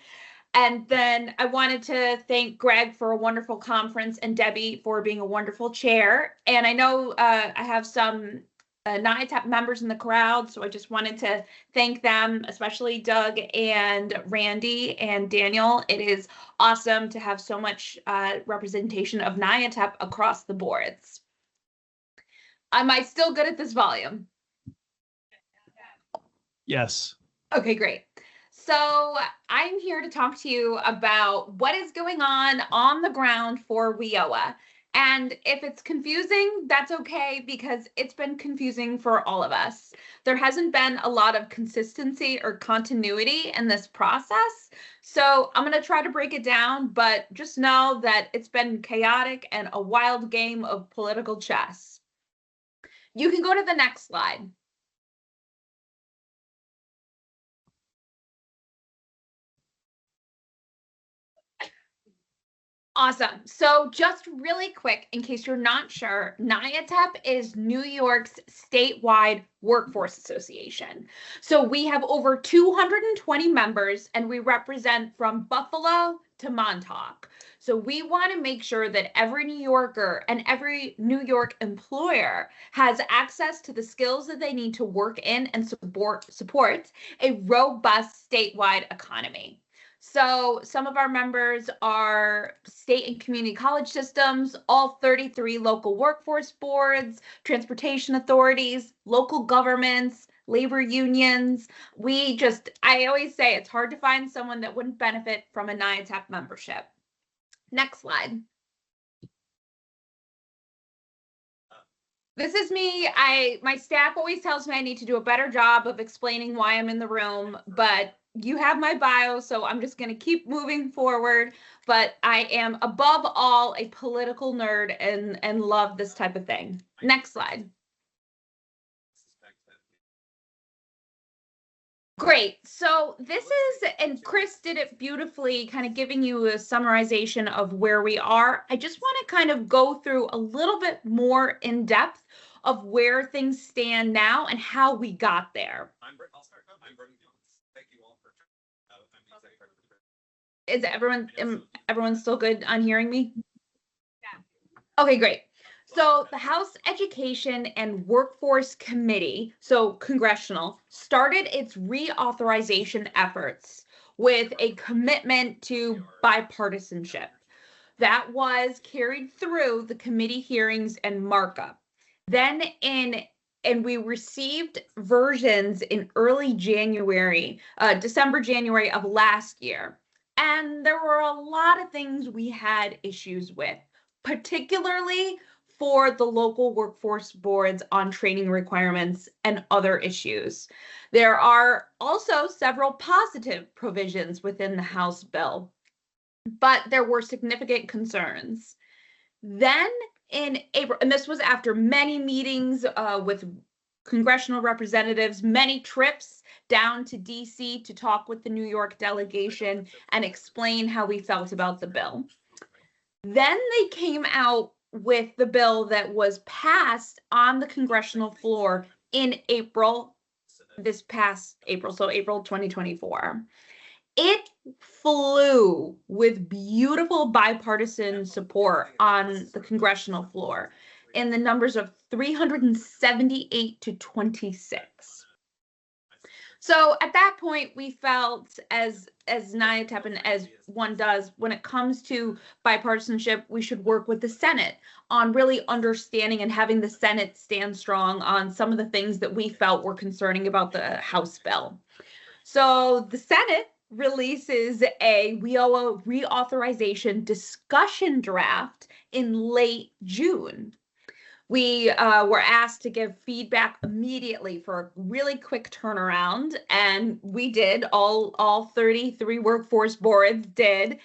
And then I wanted to thank Greg for a wonderful conference and Debbie for being a wonderful chair. And I know I have some NYTAP members in the crowd, so I just wanted to thank them, especially Doug and Randy and Daniel. It is awesome to have so much representation of NYTAP across the boards. Am I still good at this volume? Yes. Okay, great. So I'm here to talk to you about what is going on the ground for WIOA. And if it's confusing, that's okay, because it's been confusing for all of us. There hasn't been a lot of consistency or continuity in this process. So I'm going to try to break it down, but just know that it's been chaotic and a wild game of political chess. You can go to the next slide. Awesome. So just really quick, in case you're not sure, NYATEP is New York's statewide workforce association. So we have over 220 members, and we represent from Buffalo to Montauk. So we want to make sure that every New Yorker and every New York employer has access to the skills that they need to work in and support a robust statewide economy. So some of our members are state and community college systems, all 33 local workforce boards, transportation authorities, local governments, labor unions. I always say it's hard to find someone that wouldn't benefit from a NYATEP membership. Next slide. This is me. My staff always tells me I need to do a better job of explaining why I'm in the room, but you have my bio, so I'm just going to keep moving forward. But I am above all a political nerd and love this type of thing. Next slide. Great. So this is, and Chris did it beautifully, kind of giving you a summarization of where we are. I just want to kind of go through a little bit more in depth of where things stand now and how we got there. I'll start. I'm Brendan Jones. Thank you all for Is everyone still good on hearing me? Yeah. Okay, great. So the House Education and Workforce Committee, so congressional, started its reauthorization efforts with a commitment to bipartisanship. That was carried through the committee hearings and markup. Then and we received versions in early January, December, January of last year. And there were a lot of things we had issues with, particularly for the local workforce boards on training requirements and other issues. There are also several positive provisions within the House bill, but there were significant concerns. Then in April, and this was after many meetings with congressional representatives, many trips down to DC to talk with the New York delegation and explain how we felt about the bill. Then they came out with the bill that was passed on the congressional floor in April, this past April, so April 2024. It flew with beautiful bipartisan support on the congressional floor in the numbers of 378 to 26. So at that point, we felt as NYATEP and as one does, when it comes to bipartisanship, we should work with the Senate on really understanding and having the Senate stand strong on some of the things that we felt were concerning about the House bill. So the Senate releases a WIOA reauthorization discussion draft in late June. We were asked to give feedback immediately for a really quick turnaround, and we did. All 33 workforce boards did,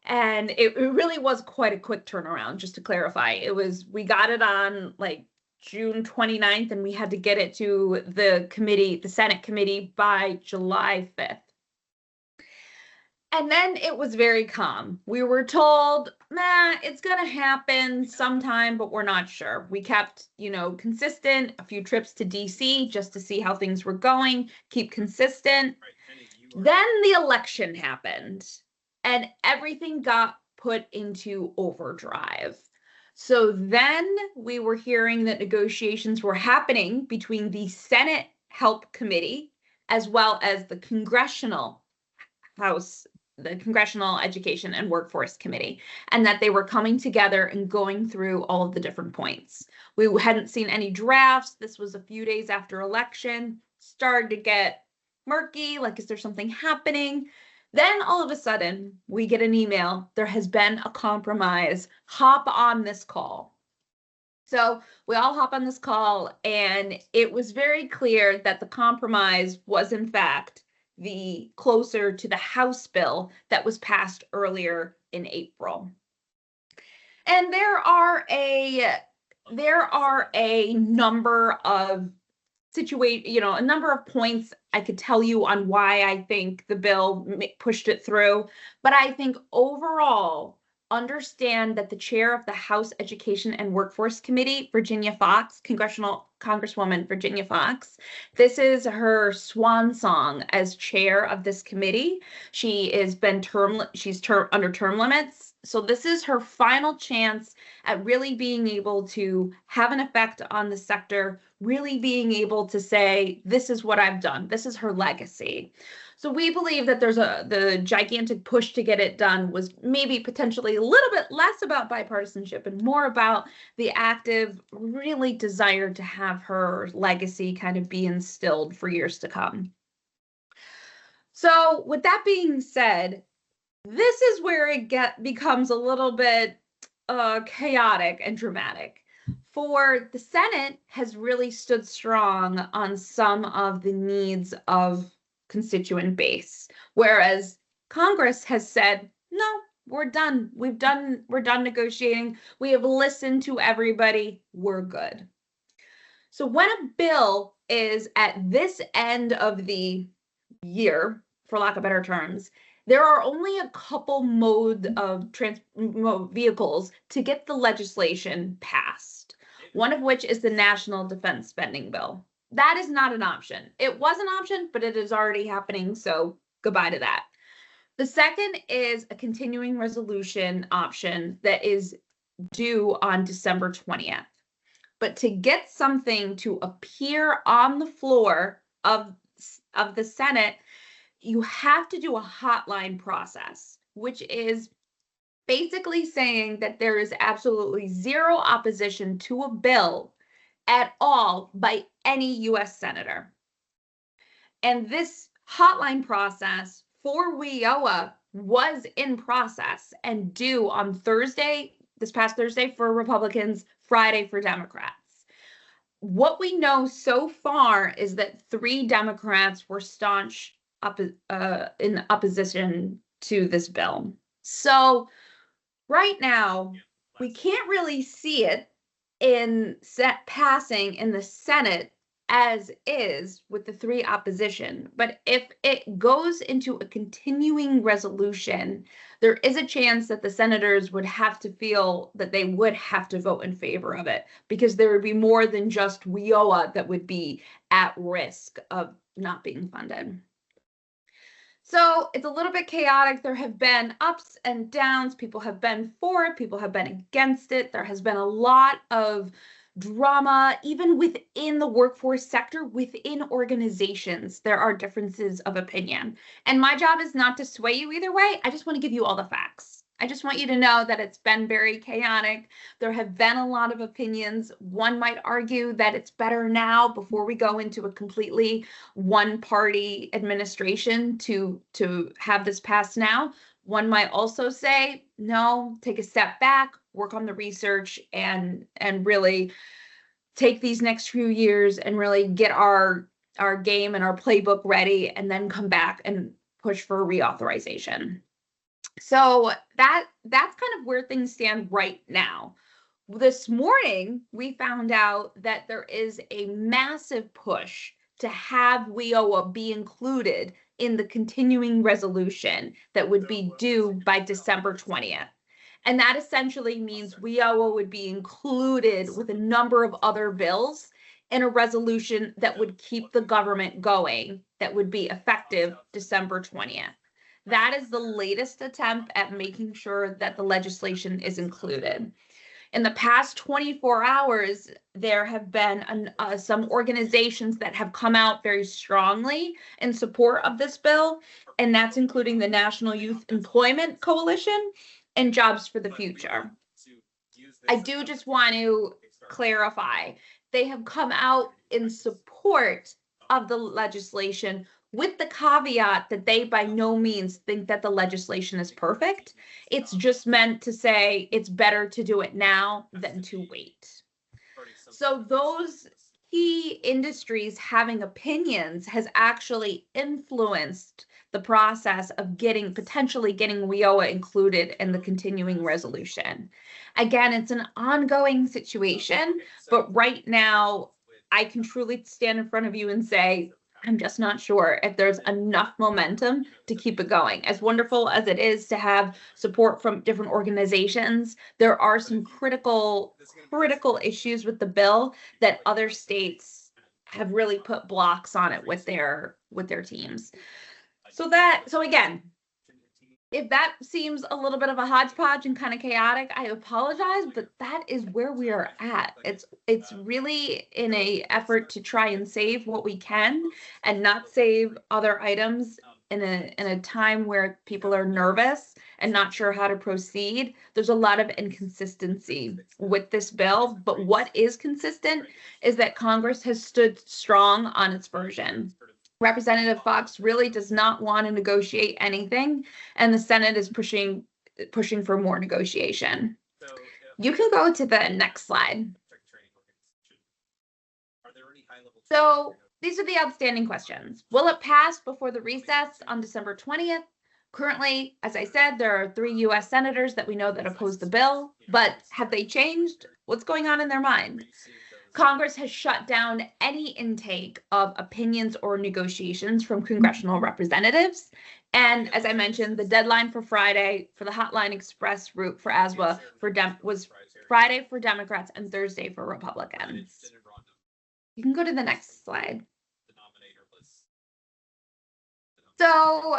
and it really was quite a quick turnaround. Just to clarify, we got it on like June 29th, and we had to get it to the committee, the Senate committee, by July 5th. And then it was very calm. We were told, it's going to happen sometime, but we're not sure. We kept, consistent, a few trips to DC just to see how things were going, keep consistent. Then the election happened and everything got put into overdrive. So then we were hearing that negotiations were happening between the Senate Help Committee as well as the Congressional Education and Workforce Committee, and that they were coming together and going through all of the different points. We hadn't seen any drafts. This was a few days after election, started to get murky, like, is there something happening? Then all of a sudden, we get an email. There has been a compromise. Hop on this call. So we all hop on this call, and it was very clear that the compromise was, in fact, the closer to the House bill that was passed earlier in April. And there are a number of a number of points I could tell you on why I think the bill pushed it through. But I think overall, understand that the chair of the House Education and Workforce Committee, Virginia Fox, Congresswoman Virginia Fox, this is her swan song as chair of this committee. She's under term limits. So this is her final chance at really being able to have an effect on the sector, really being able to say, this is what I've done. This is her legacy. So we believe that the gigantic push to get it done was maybe potentially a little bit less about bipartisanship and more about the active, really desire to have her legacy kind of be instilled for years to come. So with that being said, this is where it becomes a little bit chaotic and dramatic. For the Senate has really stood strong on some of the needs of constituent base, whereas Congress has said, no, we're done. We're done negotiating. We have listened to everybody. We're good. So when a bill is at this end of the year, for lack of better terms, there are only a couple mode of vehicles to get the legislation passed, one of which is the National Defense Spending Bill. That is not an option. It was an option, but it is already happening, so goodbye to that. The second is a continuing resolution option that is due on December 20th. But to get something to appear on the floor of the Senate, you have to do a hotline process, which is basically saying that there is absolutely zero opposition to a bill at all by any US senator. And this hotline process for WIOA was in process and due on this past Thursday for Republicans, Friday for Democrats. What we know so far is that 3 Democrats were staunch in opposition to this bill. So right now, we can't really see it passing in the Senate as is with the 3 opposition. But if it goes into a continuing resolution, there is a chance that the senators would have to feel that they would have to vote in favor of it, because there would be more than just WIOA that would be at risk of not being funded. So it's a little bit chaotic. There have been ups and downs. People have been for it. People have been against it. There has been a lot of drama, even within the workforce sector, within organizations. There are differences of opinion. And my job is not to sway you either way. I just want to give you all the facts. I just want you to know that it's been very chaotic. There have been a lot of opinions. One might argue that it's better now before we go into a completely one-party administration to have this passed now. One might also say, no, take a step back, work on the research, and really take these next few years and really get our game and our playbook ready, and then come back and push for reauthorization. So that's kind of where things stand right now. This morning, we found out that there is a massive push to have WIOA be included in the continuing resolution that would be due by December 20th. And that essentially means WIOA would be included with a number of other bills in a resolution that would keep the government going, that would be effective December 20th. That is the latest attempt at making sure that the legislation is included. In the past 24 hours, there have been some organizations that have come out very strongly in support of this bill, and that's including the National Youth Employment Coalition and Jobs for the Future. I do just want to clarify, they have come out in support of the legislation with the caveat that they by no means think that the legislation is perfect. It's just meant to say it's better to do it now than to wait. So those key industries having opinions has actually influenced the process of potentially getting WIOA included in the continuing resolution. Again, it's an ongoing situation, but right now I can truly stand in front of you and say, I'm just not sure if there's enough momentum to keep it going. As wonderful as it is to have support from different organizations, there are some critical issues with the bill that other states have really put blocks on it with their teams. So again, if that seems a little bit of a hodgepodge and kind of chaotic, I apologize, but that is where we are at. It's really in a effort to try and save what we can and not save other items in a time where people are nervous and not sure how to proceed. There's a lot of inconsistency with this bill, but what is consistent is that Congress has stood strong on its version. Representative Fox really does not want to negotiate anything, and the Senate is pushing for more negotiation. You can go to the next slide. So these are the outstanding questions. Will it pass before the recess on December 20th? Currently, as I said, there are 3 U.S. senators that we know that oppose the bill, but have they changed? What's going on in their mind? Congress has shut down any intake of opinions or negotiations from congressional representatives. And as I mentioned, the deadline for Friday for the Hotline Express route for ASWA was Friday for Democrats and Thursday for Republicans. You can go to the next slide. So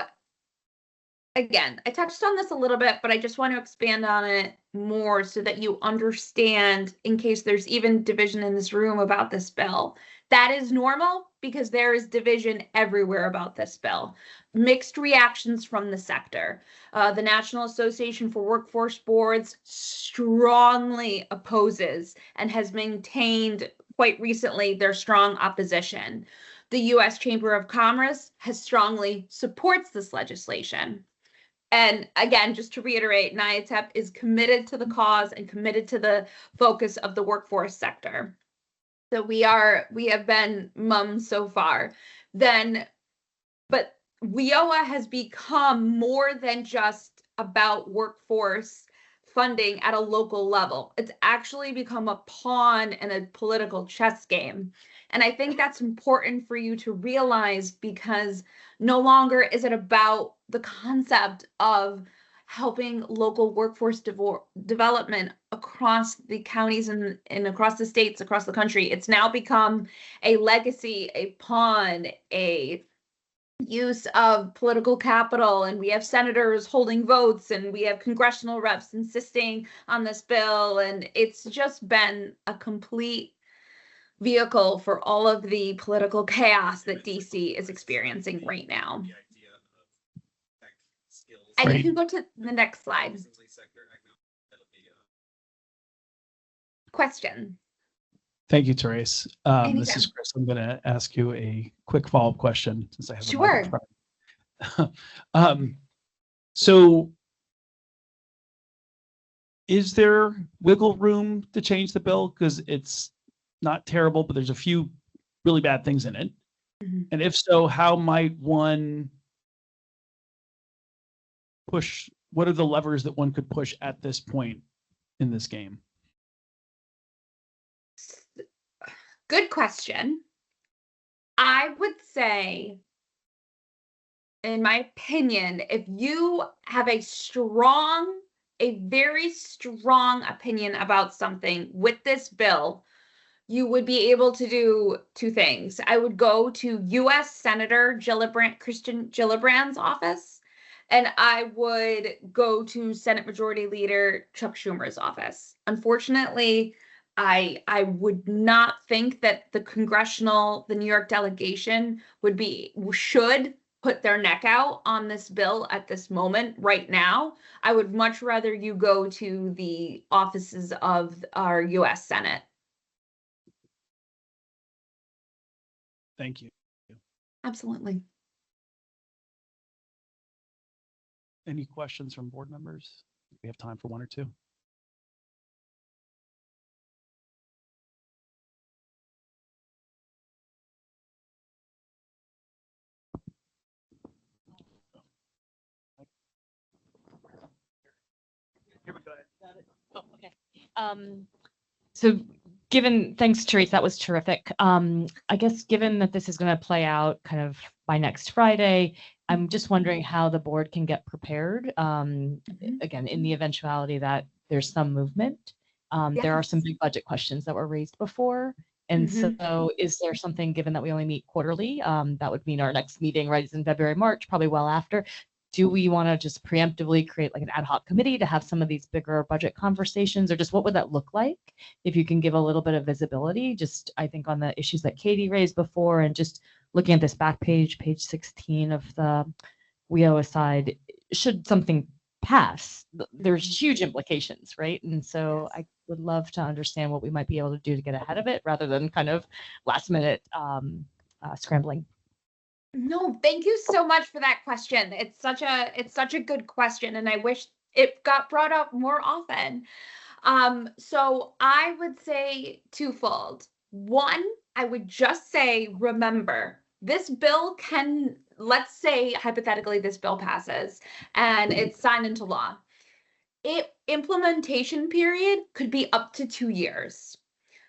again, I touched on this a little bit, but I just want to expand on it more so that you understand, in case there's even division in this room about this bill. That is normal because there is division everywhere about this bill. Mixed reactions from the sector. The National Association for Workforce Boards strongly opposes and has maintained quite recently their strong opposition. The U.S. Chamber of Commerce has strongly supports this legislation. And again, just to reiterate, NIATEP is committed to the cause and committed to the focus of the workforce sector. So we have been mum so far. But WIOA has become more than just about workforce funding at a local level. It's actually become a pawn in a political chess game. And I think that's important for you to realize, because no longer is it about the concept of helping local workforce development across the counties and across the states, across the country. It's now become a legacy, a pawn, a use of political capital, and we have senators holding votes, and we have congressional reps insisting on this bill, and it's just been a complete vehicle for all of the political chaos that DC is experiencing right now. And you can go to the next slide. Question. Thank you, Therese. This Anytime. is Chris. I'm going to ask you a quick follow-up question since I have Sure. the mic. So is there wiggle room to change the bill? Because it's not terrible, but there's a few really bad things in it. Mhm. And if so, how might one push? What are the levers that one could push at this point in this game? Good question. I would say, in my opinion, if you have a very strong opinion about something with this bill, you would be able to do 2 things. I would go to U.S. Senator Kristen Gillibrand's office, and I would go to Senate Majority Leader Chuck Schumer's office. Unfortunately, I would not think that the New York delegation should put their neck out on this bill at this moment right now. I would much rather you go to the offices of our U.S. Senate. Thank you. Absolutely. Any questions from board members? We have time for one or two. Here we go. Oh, okay. So thanks, Therese, that was terrific. I guess given that this is going to play out kind of by next Friday, I'm just wondering how the board can get prepared. Again, in the eventuality that there's some movement. There are some big budget questions that were raised before. And so is there something, given that we only meet quarterly, that would mean our next meeting, right, is in February, March, probably well after. Do we want to just preemptively create like an ad hoc committee to have some of these bigger budget conversations, or just what would that look like? If you can give a little bit of visibility, just I think on the issues that Katie raised before, and just looking at this back page 16 of the WIOA side, should something pass, there's huge implications, right? And so I would love to understand what we might be able to do to get ahead of it rather than kind of last minute scrambling. No, thank you so much for that question. It's such a good question, and I wish it got brought up more often. So I would say twofold. One, I would just say, remember, this bill can, let's say hypothetically this bill passes and it's signed into law. Implementation period could be up to 2 years.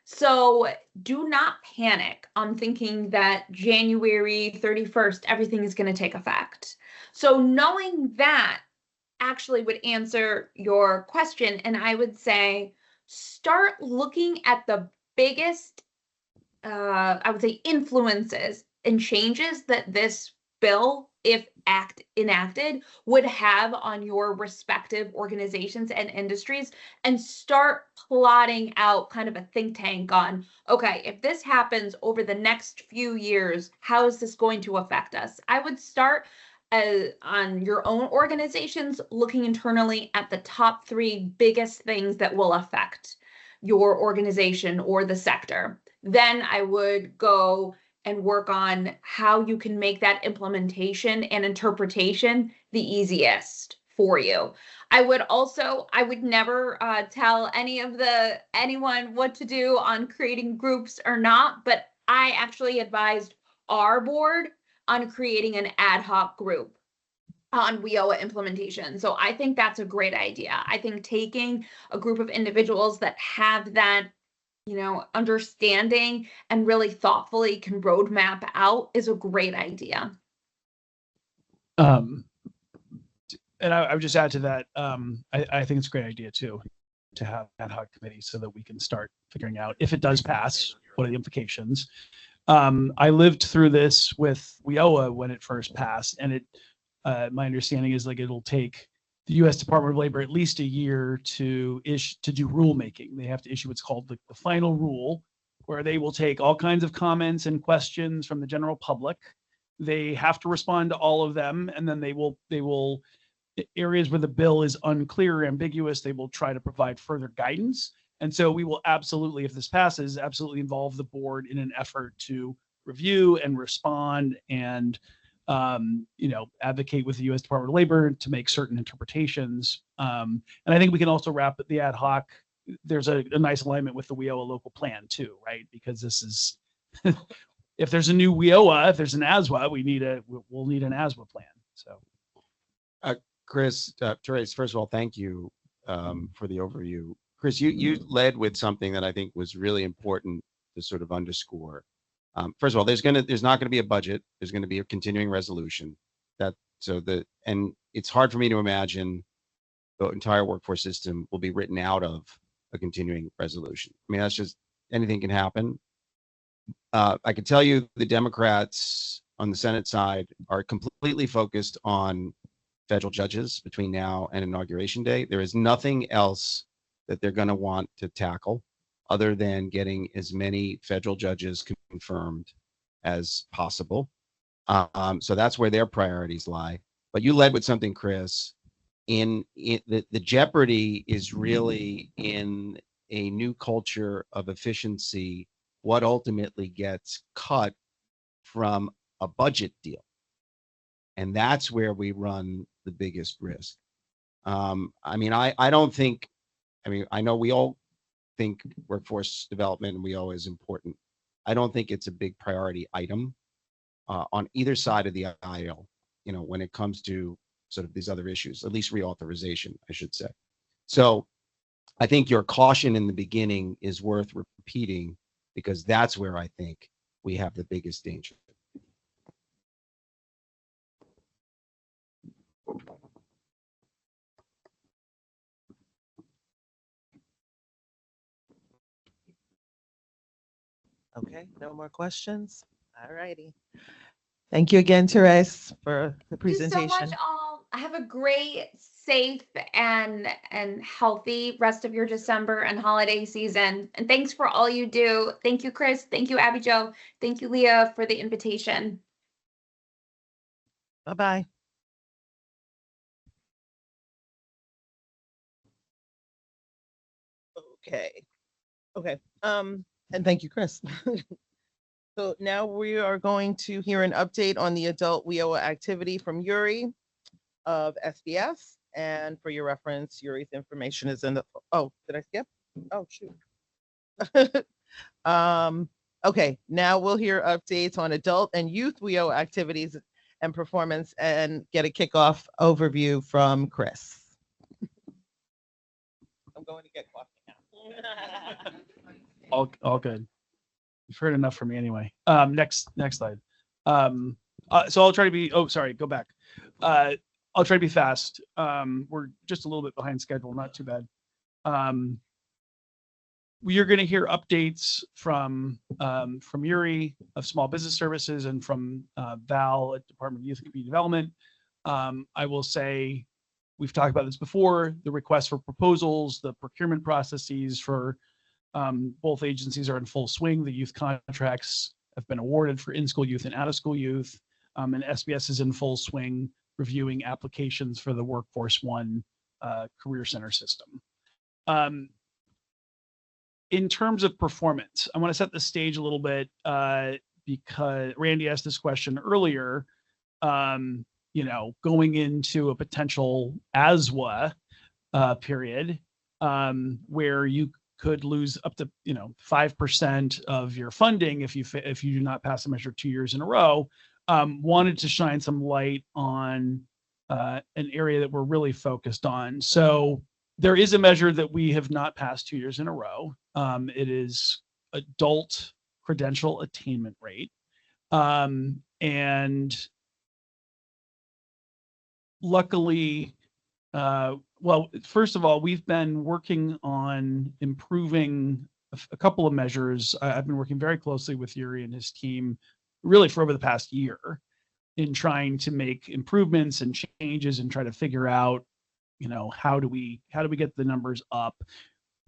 So do not panic on thinking that January 31st, everything is going to take effect. So knowing that actually would answer your question. And I would say, start looking at the biggest, I would say, influences and changes that this bill, if enacted, would have on your respective organizations and industries, and start plotting out kind of a think tank on, okay, if this happens over the next few years, how is this going to affect us? I would start on your own organizations, looking internally at the top 3 biggest things that will affect your organization or the sector. Then I would go and work on how you can make that implementation and interpretation the easiest for you. I would never tell anyone what to do on creating groups or not, but I actually advised our board on creating an ad hoc group on WIOA implementation. So I think that's a great idea. I think taking a group of individuals that have that, understanding and really thoughtfully can roadmap out is a great idea. And I would just add to that, I think it's a great idea too, to have ad hoc committee so that we can start figuring out, if it does pass, what are the implications. I lived through this with WIOA when it first passed, and my understanding is like it'll take the U.S. Department of Labor at least a year to do rulemaking. They have to issue what's called the final rule, where they will take all kinds of comments and questions from the general public. They have to respond to all of them, and then they will areas where the bill is unclear or ambiguous, they will try to provide further guidance. And so we will absolutely, if this passes, absolutely involve the board in an effort to review and respond and advocate with the U.S. Department of Labor to make certain interpretations. And I think we can also wrap the ad hoc. There's a nice alignment with the WIOA local plan too, right? Because this is, if there's a new WIOA, if there's an ASWA, we'll need an ASWA plan. So, Chris, Therese, first of all, thank you for the overview. Chris, you led with something that I think was really important to sort of underscore. First of all, there's not gonna be a budget. There's gonna be a continuing resolution. And it's hard for me to imagine the entire workforce system will be written out of a continuing resolution. I mean, that's just, anything can happen. I can tell you the Democrats on the Senate side are completely focused on federal judges between now and Inauguration Day. There is nothing else that they're going to want to tackle other than getting as many federal judges confirmed as possible. So that's where their priorities lie. But you led with something, Chris. The jeopardy is really in a new culture of efficiency, what ultimately gets cut from a budget deal. And that's where we run the biggest risk. I mean, I don't think, I mean, I know we all think workforce development and WIO is important. I don't think it's a big priority item on either side of the aisle, you know, when it comes to sort of these other issues, at least reauthorization, I should say. So I think your caution in the beginning is worth repeating, because that's where I think we have the biggest danger. Okay, no more questions? All righty. Thank you again, Therese, for the Thank you so presentation. much, all. Have a great, safe, and healthy rest of your December and holiday season. And thanks for all you do. Thank you, Chris. Thank you, Abby Jo. Thank you, Leah, for the invitation. Bye-bye. Okay. Okay. And thank you, Chris. So now we are going to hear an update on the adult WIOA activity from Yuri of SBS. And for your reference, Yuri's information is in the, oh, did I skip? Oh, shoot. Okay, now we'll hear updates on adult and youth WIOA activities and performance, and get a kickoff overview from Chris. I'm going to get coffee now. All good. You've heard enough from me anyway. Next slide. So I'll try to be, oh, sorry, go back. I'll try to be fast. We're just a little bit behind schedule, not too bad. We are going to hear updates from Yuri of Small Business Services and from Val at Department of Youth and Community Development. I will say, we've talked about this before, the request for proposals, the procurement processes for both agencies are in full swing. The youth contracts have been awarded for in-school youth and out-of-school youth, and SBS is in full swing reviewing applications for the Workforce One Career Center system. In terms of performance, I want to set the stage a little bit because Randy asked this question earlier. You know, going into a potential ASWA period where you could lose up to 5% of your funding if you do not pass a measure 2 years in a row. Wanted to shine some light on an area that we're really focused on. So there is a measure that we have not passed 2 years in a row. It is adult credential attainment rate. And luckily, well, first of all, we've been working on improving a couple of measures. I've been working very closely with Yuri and his team really for over the past year in trying to make improvements and changes and try to figure out, how do we get the numbers up.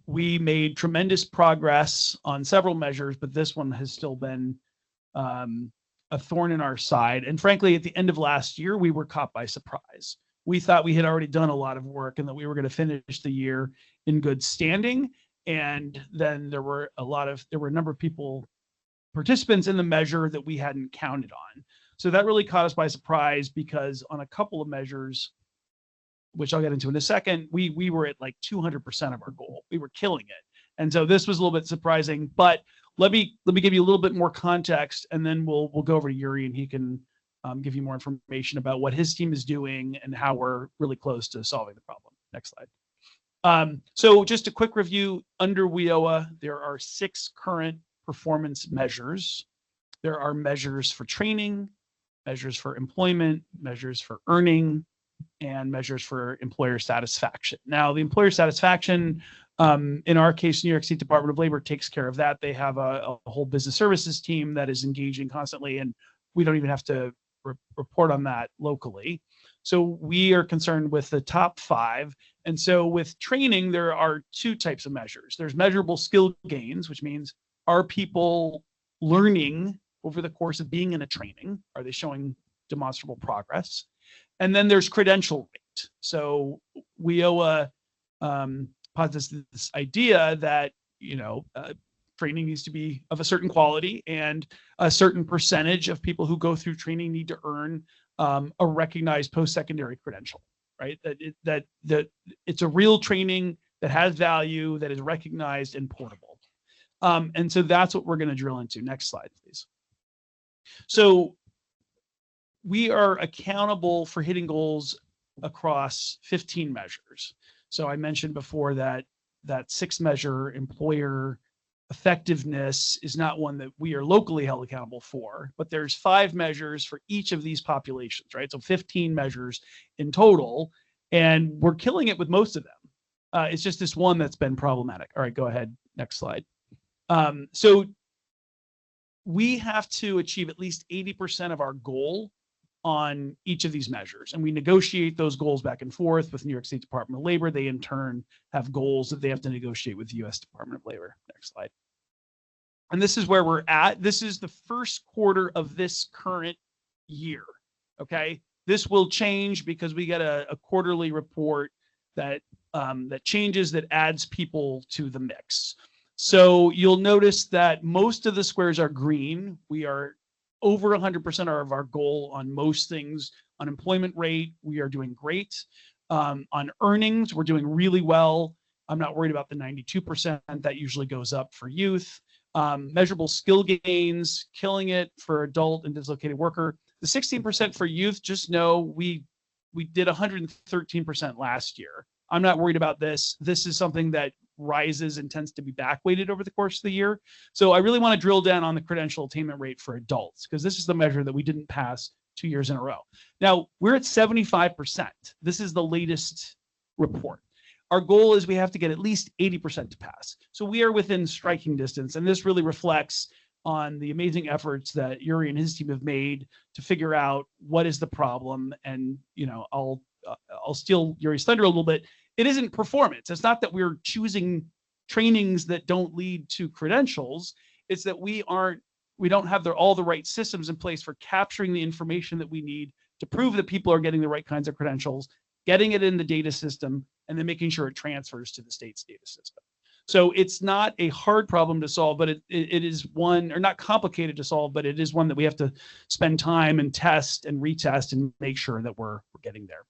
We made tremendous progress on several measures, but this one has still been a thorn in our side. And frankly, at the end of last year, we were caught by surprise. We thought we had already done a lot of work and that we were going to finish the year in good standing. And then there were a number of participants in the measure that we hadn't counted on. So that really caught us by surprise, because on a couple of measures, which I'll get into in a second, we were at like 200% of our goal. We were killing it. And so this was a little bit surprising, but let me give you a little bit more context, and then we'll go over to Yuri and he can give you more information about what his team is doing and how we're really close to solving the problem. Next slide. So just a quick review. Under WIOA, there are 6 current performance measures. There are measures for training, measures for employment, measures for earning, and measures for employer satisfaction. Now, the employer satisfaction, in our case, New York State Department of Labor takes care of that. They have a whole business services team that is engaging constantly, and we don't even have to report on that locally. So we are concerned with the top 5. And so with training, there are 2 types of measures. There's measurable skill gains, which means, are people learning over the course of being in a training? Are they showing demonstrable progress? And then there's credential rate. So WIOA posits this idea that, training needs to be of a certain quality, and a certain percentage of people who go through training need to earn a recognized post-secondary credential, right? That it's a real training that has value, that is recognized and portable. And so that's what we're going to drill into. Next slide, please. So we are accountable for hitting goals across 15 measures. So I mentioned before that that 6th measure, employer effectiveness, is not one that we are locally held accountable for, but there's 5 measures for each of these populations, right? So 15 measures in total, and we're killing it with most of them. It's just this one that's been problematic. All right, go ahead. Next slide. So we have to achieve at least 80% of our goal on each of these measures. And we negotiate those goals back and forth with New York State Department of Labor. They in turn have goals that they have to negotiate with the US Department of Labor. Next slide. And this is where we're at. This is the first quarter of this current year. Okay. This will change because we get a quarterly report that that changes, that adds people to the mix. So you'll notice that most of the squares are green. We are over 100% of our goal on most things. Unemployment rate, we are doing great. On earnings, we're doing really well. I'm not worried about the 92%. That usually goes up for youth. Measurable skill gains, killing it for adult and dislocated worker. The 16% for youth, just know we did 113% last year. I'm not worried about this. This is something that rises and tends to be back weighted over the course of the year. So I really want to drill down on the credential attainment rate for adults, because this is the measure that we didn't pass 2 years in a row. Now we're at 75%. This is the latest report. Our goal is we have to get at least 80% to pass. So we are within striking distance. And this really reflects on the amazing efforts that Yuri and his team have made to figure out what is the problem. And, you know, I'll steal Yuri's thunder a little bit. It isn't performance. It's not that we're choosing trainings that don't lead to credentials. It's that we don't have all the right systems in place for capturing the information that we need to prove that people are getting the right kinds of credentials, getting it in the data system, and then making sure it transfers to the state's data system. So it's not a hard problem to solve, but it is one, or not complicated to solve, but it is one that we have to spend time and test and retest and make sure that we're getting there.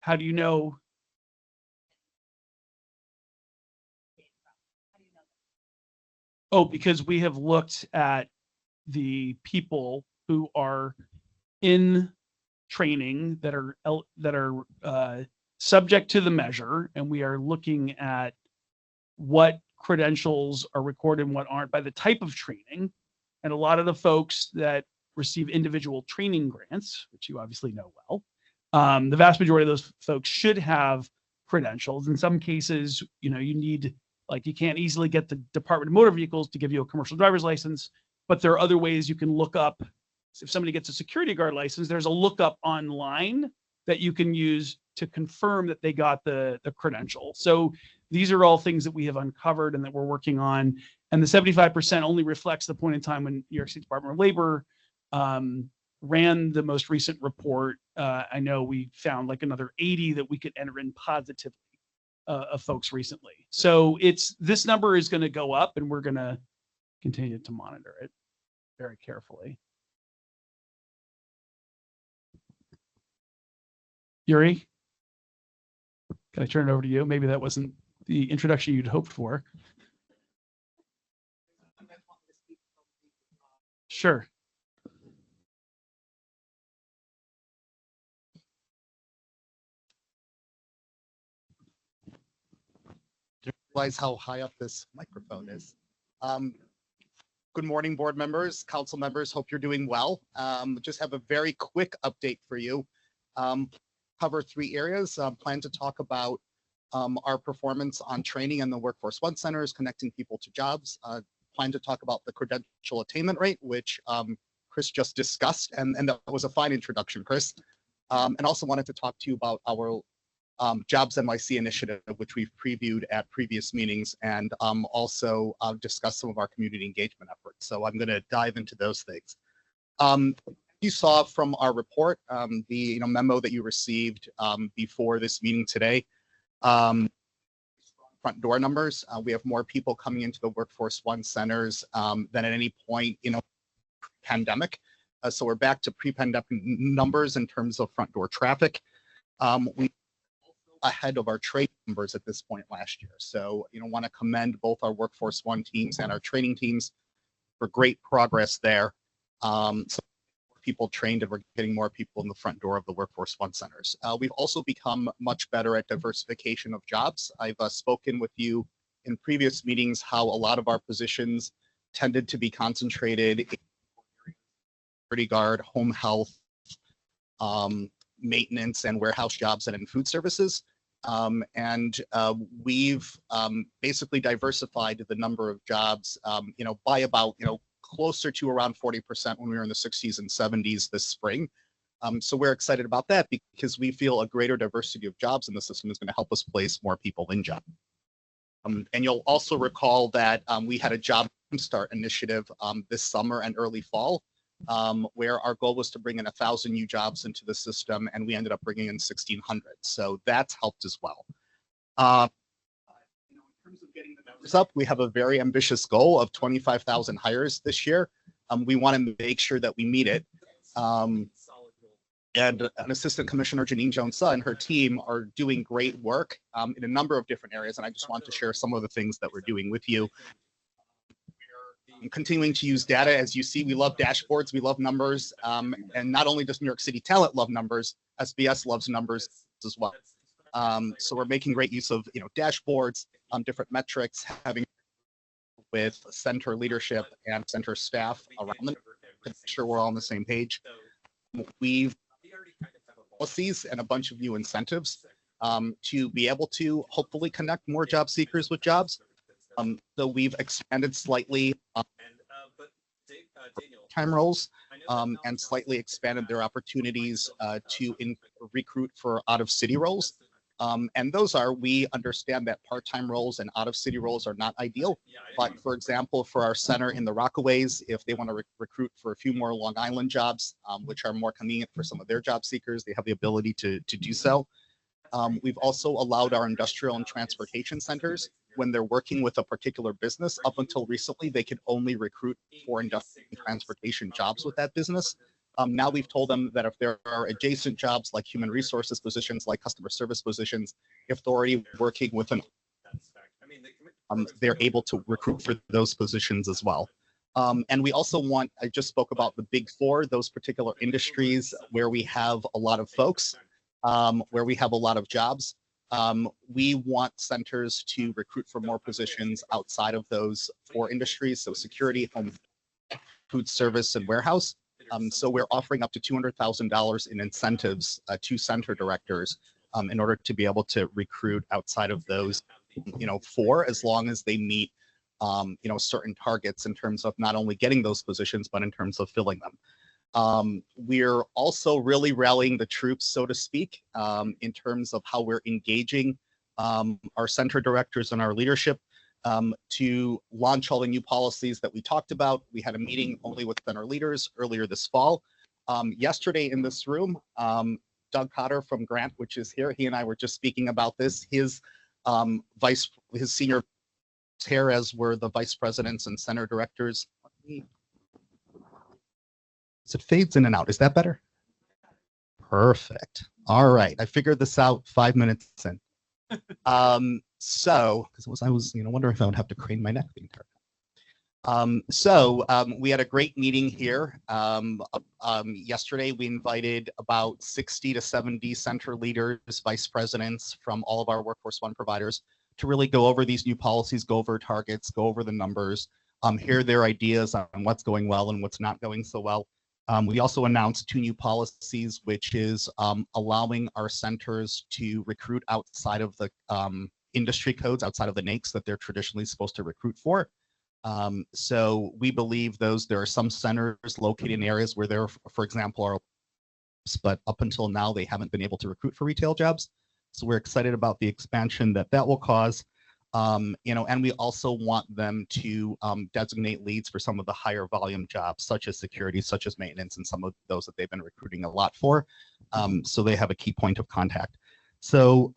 How do you know? Oh, because we have looked at the people who are in training that are subject to the measure, and we are looking at what credentials are recorded and what aren't by the type of training. And a lot of the folks that receive individual training grants, which you obviously know well, the vast majority of those folks should have credentials. In some cases, you know, you need, like, you can't easily get the Department of Motor Vehicles to give you a commercial driver's license, but there are other ways you can look up. If somebody gets a security guard license, there's a lookup online that you can use to confirm that they got the credential. So these are all things that we have uncovered and that we're working on. And the 75% only reflects the point in time when New York State Department of Labor ran the most recent report. I know we found like another 80 that we could enter in positively of folks recently. So this number is going to go up, and we're going to continue to monitor it very carefully. Yuri, can I turn it over to you? Maybe that wasn't the introduction you'd hoped for. Sure. Didn't realize how high up this microphone is. Good morning, board members, council members. Hope you're doing well. Just have a very quick update for you. Cover 3 areas. Plan to talk about our performance on training and the Workforce One centers, connecting people to jobs. Plan to talk about the credential attainment rate, which Chris just discussed, and that was a fine introduction, Chris. And also wanted to talk to you about our Jobs NYC initiative, which we've previewed at previous meetings, and also discuss some of our community engagement efforts. So I'm going to dive into those things. You saw from our report, the memo that you received before this meeting today. front door numbers. We have more people coming into the Workforce One centers than at any point, pandemic. So we're back to pre-pandemic numbers in terms of front door traffic. We ahead of our trade numbers at this point last year. So, want to commend both our Workforce One teams and our training teams for great progress there. So people trained and we're getting more people in the front door of the Workforce One centers. We've also become much better at diversification of jobs. I've spoken with you in previous meetings how a lot of our positions tended to be concentrated in security guard, home health, maintenance and warehouse jobs and in food services. We've basically diversified the number of jobs, by about, closer to around 40% when we were in the 60s and 70s this spring. So we're excited about that because we feel a greater diversity of jobs in the system is going to help us place more people in jobs. And you'll also recall that we had a job start initiative this summer and early fall, where our goal was to bring in 1,000 new jobs into the system, and we ended up bringing in 1,600. So that's helped as well. In terms of getting the numbers up, we have a very ambitious goal of 25,000 hires this year. We want to make sure that we meet it. And an Assistant Commissioner, Janine Jones-Sa, and her team are doing great work in a number of different areas. And I just want to share some of the things that we're doing with you. We're continuing to use data. As you see, we love dashboards, we love numbers. And not only does New York City Talent love numbers, SBS loves numbers as well. So we're making great use of dashboards, different metrics, having with center leadership and center staff around them to make sure we're all on the same page. We've policies and a bunch of new incentives to be able to hopefully connect more job seekers with jobs. So we've expanded slightly time roles and slightly expanded their opportunities to recruit for out-of-city roles. And those are, we understand that part-time roles and out-of-city roles are not ideal. But for example, for our center in the Rockaways, if they want to recruit for a few more Long Island jobs, which are more convenient for some of their job seekers, they have the ability to do so. We've also allowed our industrial and transportation centers, when they're working with a particular business, up until recently, they could only recruit for industrial and transportation jobs with that business. Now we've told them that if there are adjacent jobs like human resources positions, like customer service positions, if they're already working with an, they're able to recruit for those positions as well. And we also want, I just spoke about the big four, those particular industries where we have a lot of folks, where we have a lot of jobs. We want centers to recruit for more positions outside of those four industries, so security, home, food service, and warehouse. So we're offering up to $200,000 in incentives to center directors in order to be able to recruit outside of those, four, as long as they meet, certain targets in terms of not only getting those positions, but in terms of filling them. We're also really rallying the troops, so to speak, in terms of how we're engaging our center directors and our leadership to launch all the new policies that we talked about. We had a meeting only with center leaders earlier this fall. Yesterday in this room, Doug Cotter from Grant, which is here, he and I were just speaking about this. His senior chair, as were the vice presidents and center directors. So it fades in and out. Is that better? Perfect. All right. I figured this out 5 minutes in. So, because I was wondering if I would have to crane my neck the entire time. We had a great meeting here. Yesterday, we invited about 60 to 70 center leaders, vice presidents from all of our Workforce One providers to really go over these new policies, go over targets, go over the numbers, hear their ideas on what's going well and what's not going so well. We also announced 2 new policies, which is allowing our centers to recruit outside of the industry codes, outside of the NAICS that they're traditionally supposed to recruit for. So we believe there are some centers located in areas where there, for example, are, but up until now, they haven't been able to recruit for retail jobs. So we're excited about the expansion that will cause. And we also want them to designate leads for some of the higher volume jobs, such as security, such as maintenance, and some of those that they've been recruiting a lot for. So they have a key point of contact. So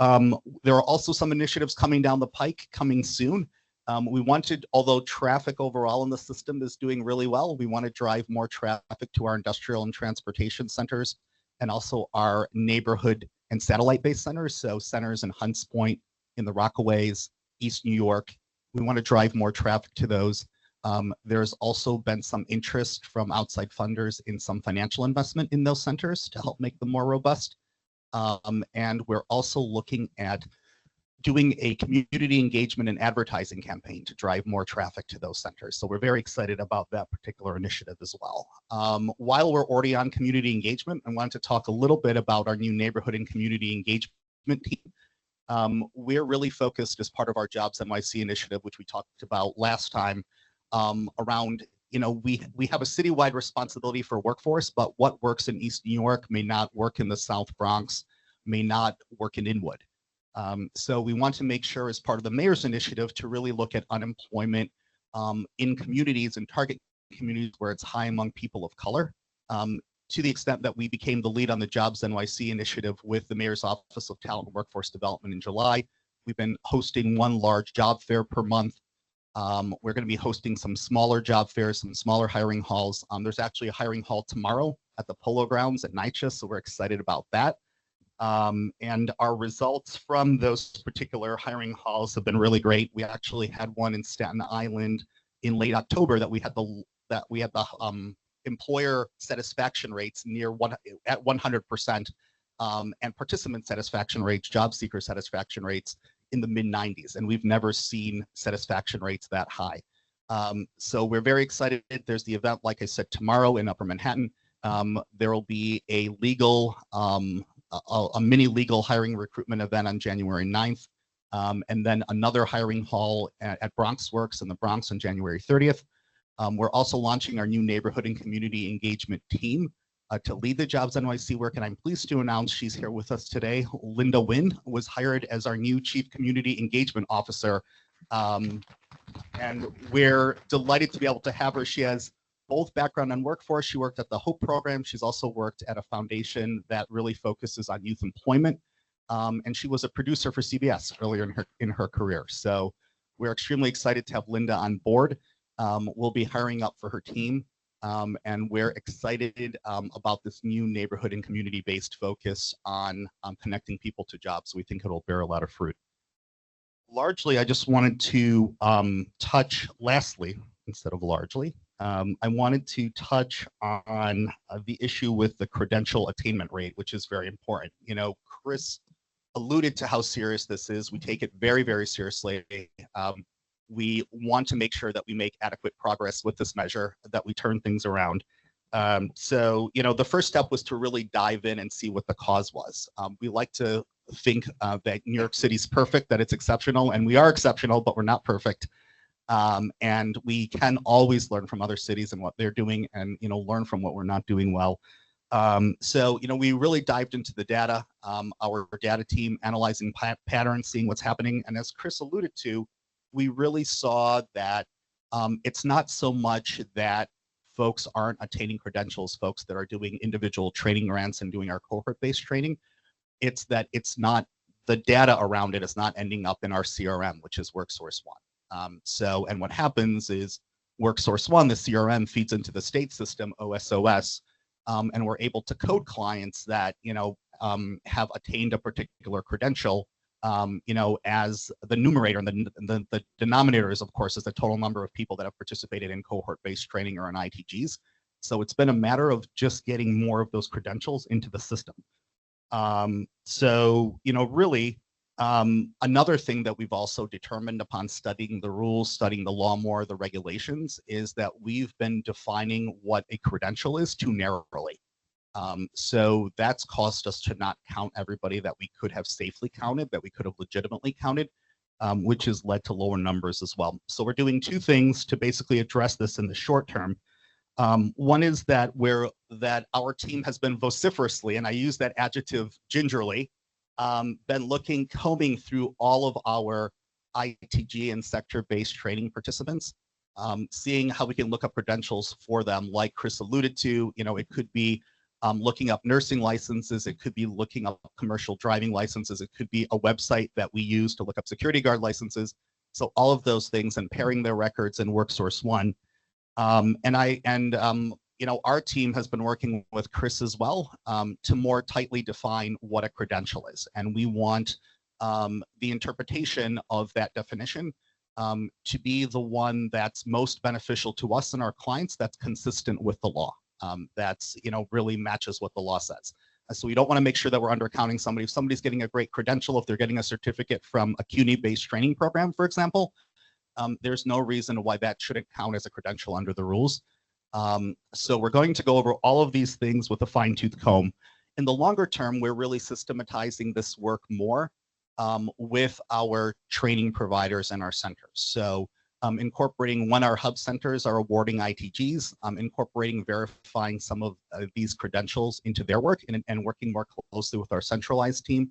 there are also some initiatives coming down the pike coming soon. We wanted, although traffic overall in the system is doing really well, we want to drive more traffic to our industrial and transportation centers and also our neighborhood and satellite-based centers. So centers in Hunts Point, in the Rockaways, East New York. We want to drive more traffic to those. There's also been some interest from outside funders in some financial investment in those centers to help make them more robust. And we're also looking at doing a community engagement and advertising campaign to drive more traffic to those centers. So we're very excited about that particular initiative as well. While we're already on community engagement, I wanted to talk a little bit about our new neighborhood and community engagement team. We're really focused as part of our Jobs NYC initiative, which we talked about last time, around, we have a citywide responsibility for workforce, but what works in East New York may not work in the South Bronx, may not work in Inwood. So we want to make sure as part of the mayor's initiative to really look at unemployment in communities and target communities where it's high among people of color, to the extent that we became the lead on the Jobs NYC initiative with the Mayor's Office of Talent and Workforce Development in July. We've been hosting one large job fair per month. We're going to be hosting some smaller job fairs, some smaller hiring halls. There's actually a hiring hall tomorrow at the Polo Grounds at NYCHA, so we're excited about that. And our results from those particular hiring halls have been really great. We actually had one in Staten Island in late October that we had the employer satisfaction rates at 100%, and participant satisfaction rates, job seeker satisfaction rates in the mid-90s, and we've never seen satisfaction rates that high. So we're very excited. There's the event, like I said, tomorrow in Upper Manhattan. There will be a legal a mini legal hiring recruitment event on January 9th, and then another hiring hall at Bronx Works in the Bronx on January 30th. We're also launching our new neighborhood and community engagement team to lead the Jobs NYC work, and I'm pleased to announce she's here with us today. Linda Wynn was hired as our new Chief Community Engagement Officer, and we're delighted to be able to have her. She has both background and workforce. She worked at the HOPE program. She's also worked at a foundation that really focuses on youth employment. And she was a producer for CBS earlier in her career. So we're extremely excited to have Linda on board. We'll be hiring up for her team. And we're excited about this new neighborhood and community-based focus on connecting people to jobs. We think it'll bear a lot of fruit. Largely, I just wanted to touch, lastly, instead of largely, I wanted to touch on the issue with the credential attainment rate, which is very important. Chris alluded to how serious this is. We take it very, very seriously. We want to make sure that we make adequate progress with this measure, that we turn things around. So, the first step was to really dive in and see what the cause was. We like to think that New York City's perfect, that it's exceptional, and we are exceptional, but we're not perfect. And we can always learn from other cities and what they're doing, and learn from what we're not doing well. So we really dived into the data, our data team analyzing patterns, seeing what's happening, and as Chris alluded to, we really saw that it's not so much that folks aren't attaining credentials, folks that are doing individual training grants and doing our cohort-based training. It's that it's not, the data around it is not ending up in our CRM, which is WorkSource One. And what happens is WorkSource One, the CRM, feeds into the state system, OSOS, and we're able to code clients that have attained a particular credential, as the numerator, and the denominator is, of course, is the total number of people that have participated in cohort-based training or in ITGs. So it's been a matter of just getting more of those credentials into the system. Really, another thing that we've also determined upon studying the rules, studying the law more, the regulations, is that we've been defining what a credential is too narrowly. So that's caused us to not count everybody that we could have safely counted, that we could have legitimately counted, which has led to lower numbers as well. So we're doing two things to basically address this in the short term. One is that our team has been vociferously, and I use that adjective gingerly, been combing through all of our ITG and sector-based training participants, seeing how we can look up credentials for them. Like Chris alluded to, it could be looking up nursing licenses. It could be looking up commercial driving licenses. It could be a website that we use to look up security guard licenses. So all of those things and pairing their records in WorkSource One. Our team has been working with Chris as well to more tightly define what a credential is. And we want the interpretation of that definition to be the one that's most beneficial to us and our clients, that's consistent with the law. That's, really matches what the law says. So we don't want to make sure that we're undercounting somebody. If somebody's getting a great credential, if they're getting a certificate from a CUNY-based training program, for example, there's no reason why that shouldn't count as a credential under the rules. So we're going to go over all of these things with a fine-tooth comb. In the longer term, we're really systematizing this work more with our training providers and our centers. So incorporating when our hub centers are awarding ITGs, incorporating verifying some of these credentials into their work and working more closely with our centralized team.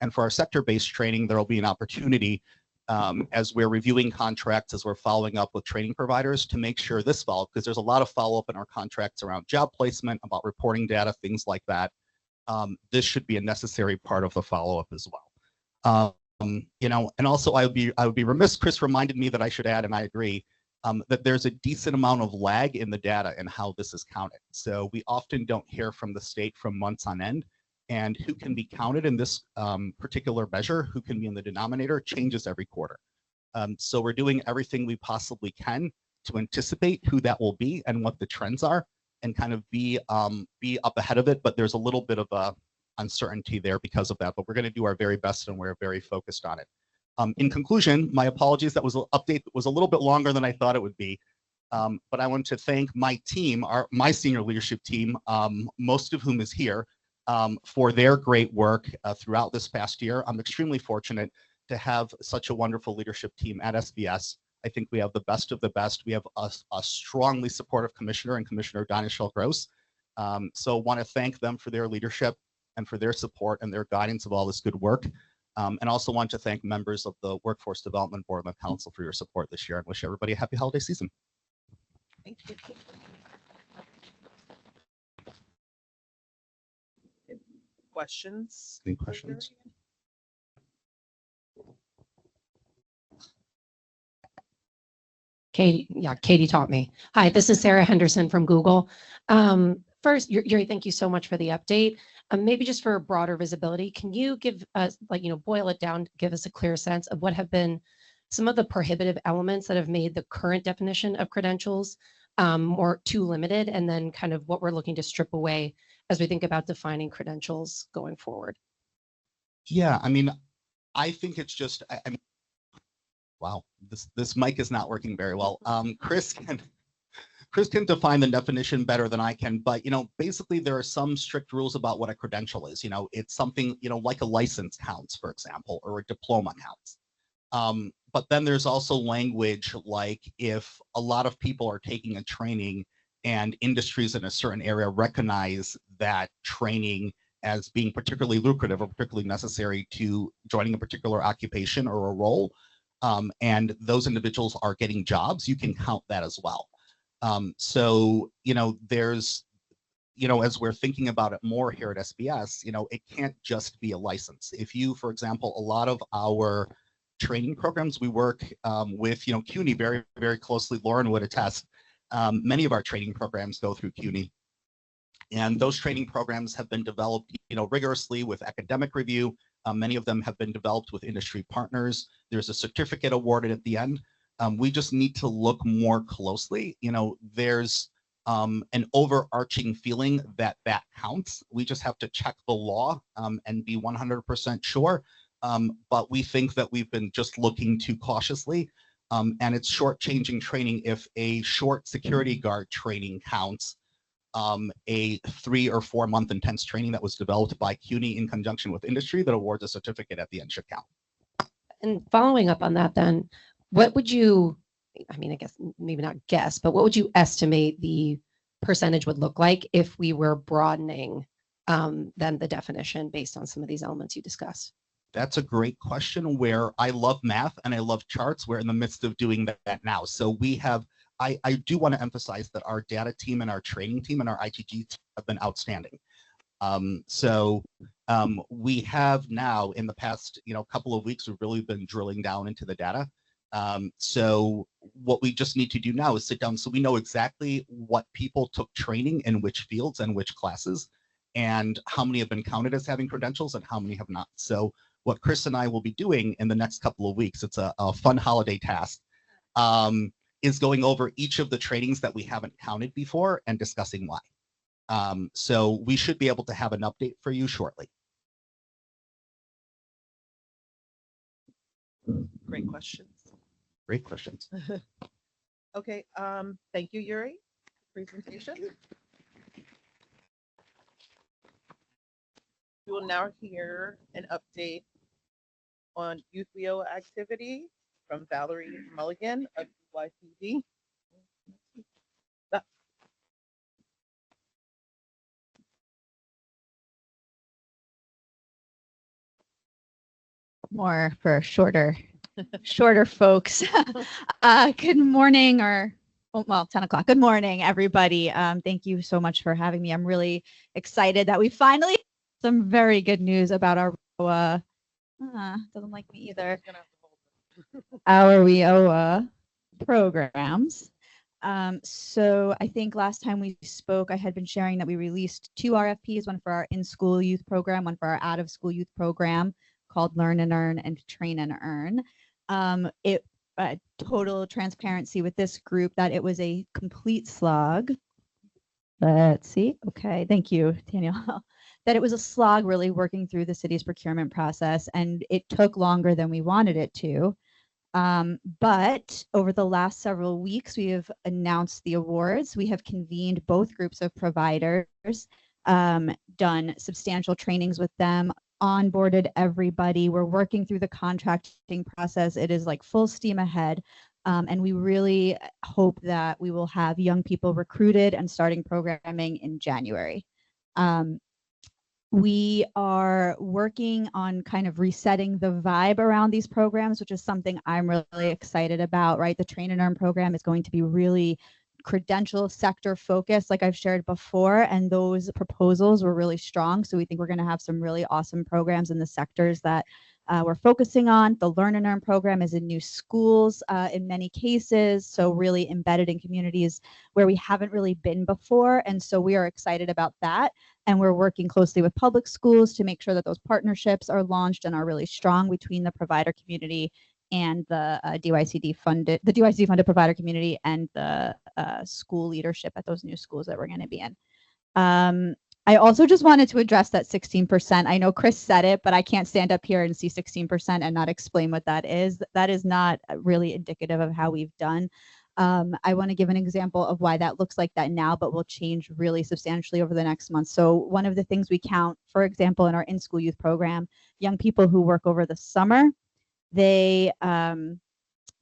And for our sector-based training, there will be an opportunity as we're reviewing contracts, as we're following up with training providers to make sure this fall, because there's a lot of follow-up in our contracts around job placement, about reporting data, things like that. This should be a necessary part of the follow-up as well. And also I would be remiss, Chris reminded me that I should add, and I agree, that there's a decent amount of lag in the data and how this is counted. So we often don't hear from the state from months on end, and who can be counted in this particular measure, who can be in the denominator, changes every quarter. So we're doing everything we possibly can to anticipate who that will be and what the trends are, and kind of be up ahead of it. But there's a little bit of a uncertainty there because of that, but we're going to do our very best and we're very focused on it. In conclusion, my apologies, that was an update that was a little bit longer than I thought it would be, but I want to thank my team, my senior leadership team, most of whom is here, for their great work throughout this past year. I'm extremely fortunate to have such a wonderful leadership team at SBS. I think we have the best of the best. We have a strongly supportive commissioner and Commissioner Daniel Gross. So want to thank them for their leadership and for their support and their guidance of all this good work. And also want to thank members of the Workforce Development Board and the Council for your support this year, and wish everybody a happy holiday season. Thank you. Questions? Any questions? Katie taught me. Hi, this is Sarah Henderson from Google. First, Yuri, thank you so much for the update. Maybe just for broader visibility, can you give us, boil it down, give us a clear sense of what have been some of the prohibitive elements that have made the current definition of credentials more too limited, and then kind of what we're looking to strip away as we think about defining credentials going forward? Yeah, I mean, I think it's just, wow, this mic is not working very well. Chris can define the definition better than I can, but basically there are some strict rules about what a credential is. It's something, like a license counts, for example, or a diploma counts. But then there's also language like if a lot of people are taking a training and industries in a certain area recognize that training as being particularly lucrative or particularly necessary to joining a particular occupation or a role, and those individuals are getting jobs, you can count that as well. So, there's, as we're thinking about it more here at SBS, it can't just be a license. If you, for example, a lot of our training programs, we work with, CUNY very, very closely, Lauren would attest. Many of our training programs go through CUNY. And those training programs have been developed, rigorously with academic review. Many of them have been developed with industry partners. There's a certificate awarded at the end. We just need to look more closely. There's an overarching feeling that counts. We just have to check the law and be 100% sure. But we think that we've been just looking too cautiously. And it's shortchanging training if a short security guard training counts. A 3 or 4 month intense training that was developed by CUNY in conjunction with industry that awards a certificate at the end should count. And following up on that then, what would you, I guess maybe not guess, but what would you estimate the percentage would look like if we were broadening then the definition based on some of these elements you discussed? That's a great question where I love math and I love charts. We're in the midst of doing that now. So we have I do want to emphasize that our data team and our training team and our ITG team have been outstanding. We have now in the past, couple of weeks, we've really been drilling down into the data. So what we just need to do now is sit down so we know exactly what people took training in which fields and which classes, and how many have been counted as having credentials and how many have not. So what Chris and I will be doing in the next couple of weeks, it's a fun holiday task, is going over each of the trainings that we haven't counted before and discussing why. So we should be able to have an update for you shortly. Great questions. Great questions. Okay, thank you, Yuri. Presentation. We will now hear an update on Youth WIO activity from Valerie Mulligan of YCD. More for shorter folks. Good morning, or well, 10 o'clock. Good morning, everybody. Thank you so much for having me. I'm really excited that we finally some very good news about our doesn't like me either. Our WIOA programs. So I think last time we spoke, I had been sharing that we released 2 RFPs, one for our in-school youth program, one for our out-of-school youth program called Learn and Earn and Train and Earn. Total transparency with this group that it was a complete slog. Let's see. Okay, thank you, Daniel. That it was a slog really working through the city's procurement process, and it took longer than we wanted it to. But over the last several weeks, we have announced the awards. We have convened both groups of providers, done substantial trainings with them, onboarded everybody. We're working through the contracting process. It is like full steam ahead. And we really hope that we will have young people recruited and starting programming in January. We are working on kind of resetting the vibe around these programs, which is something I'm really excited about, right? The Train and Earn program is going to be really credential sector focused, like I've shared before, and those proposals were really strong. So we think we're going to have some really awesome programs in the sectors that we're focusing on. The Learn and Earn program is in new schools in many cases, so really embedded in communities where we haven't really been before. And so we are excited about that. And we're working closely with public schools to make sure that those partnerships are launched and are really strong between the provider community and the DYCD funded provider community and the school leadership at those new schools that we're going to be in. I also just wanted to address that 16%. I know Chris said it, but I can't stand up here and see 16% and not explain what that is. That is not really indicative of how we've done. I want to give an example of why that looks like that now, but will change really substantially over the next month. So one of the things we count, for example, in our in-school youth program, young people who work over the summer,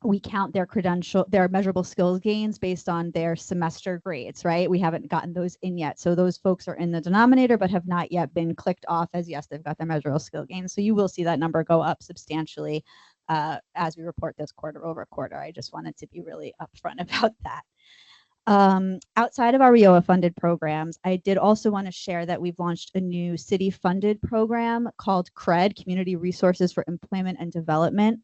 we count their measurable skills gains based on their semester grades, right? We haven't gotten those in yet. So those folks are in the denominator, but have not yet been clicked off as, yes, they've got their measurable skill gains. So you will see that number go up substantially as we report this quarter over quarter. I just wanted to be really upfront about that. Outside of our WIOA funded programs, I did also want to share that we've launched a new city funded program called CRED, Community Resources for Employment and Development.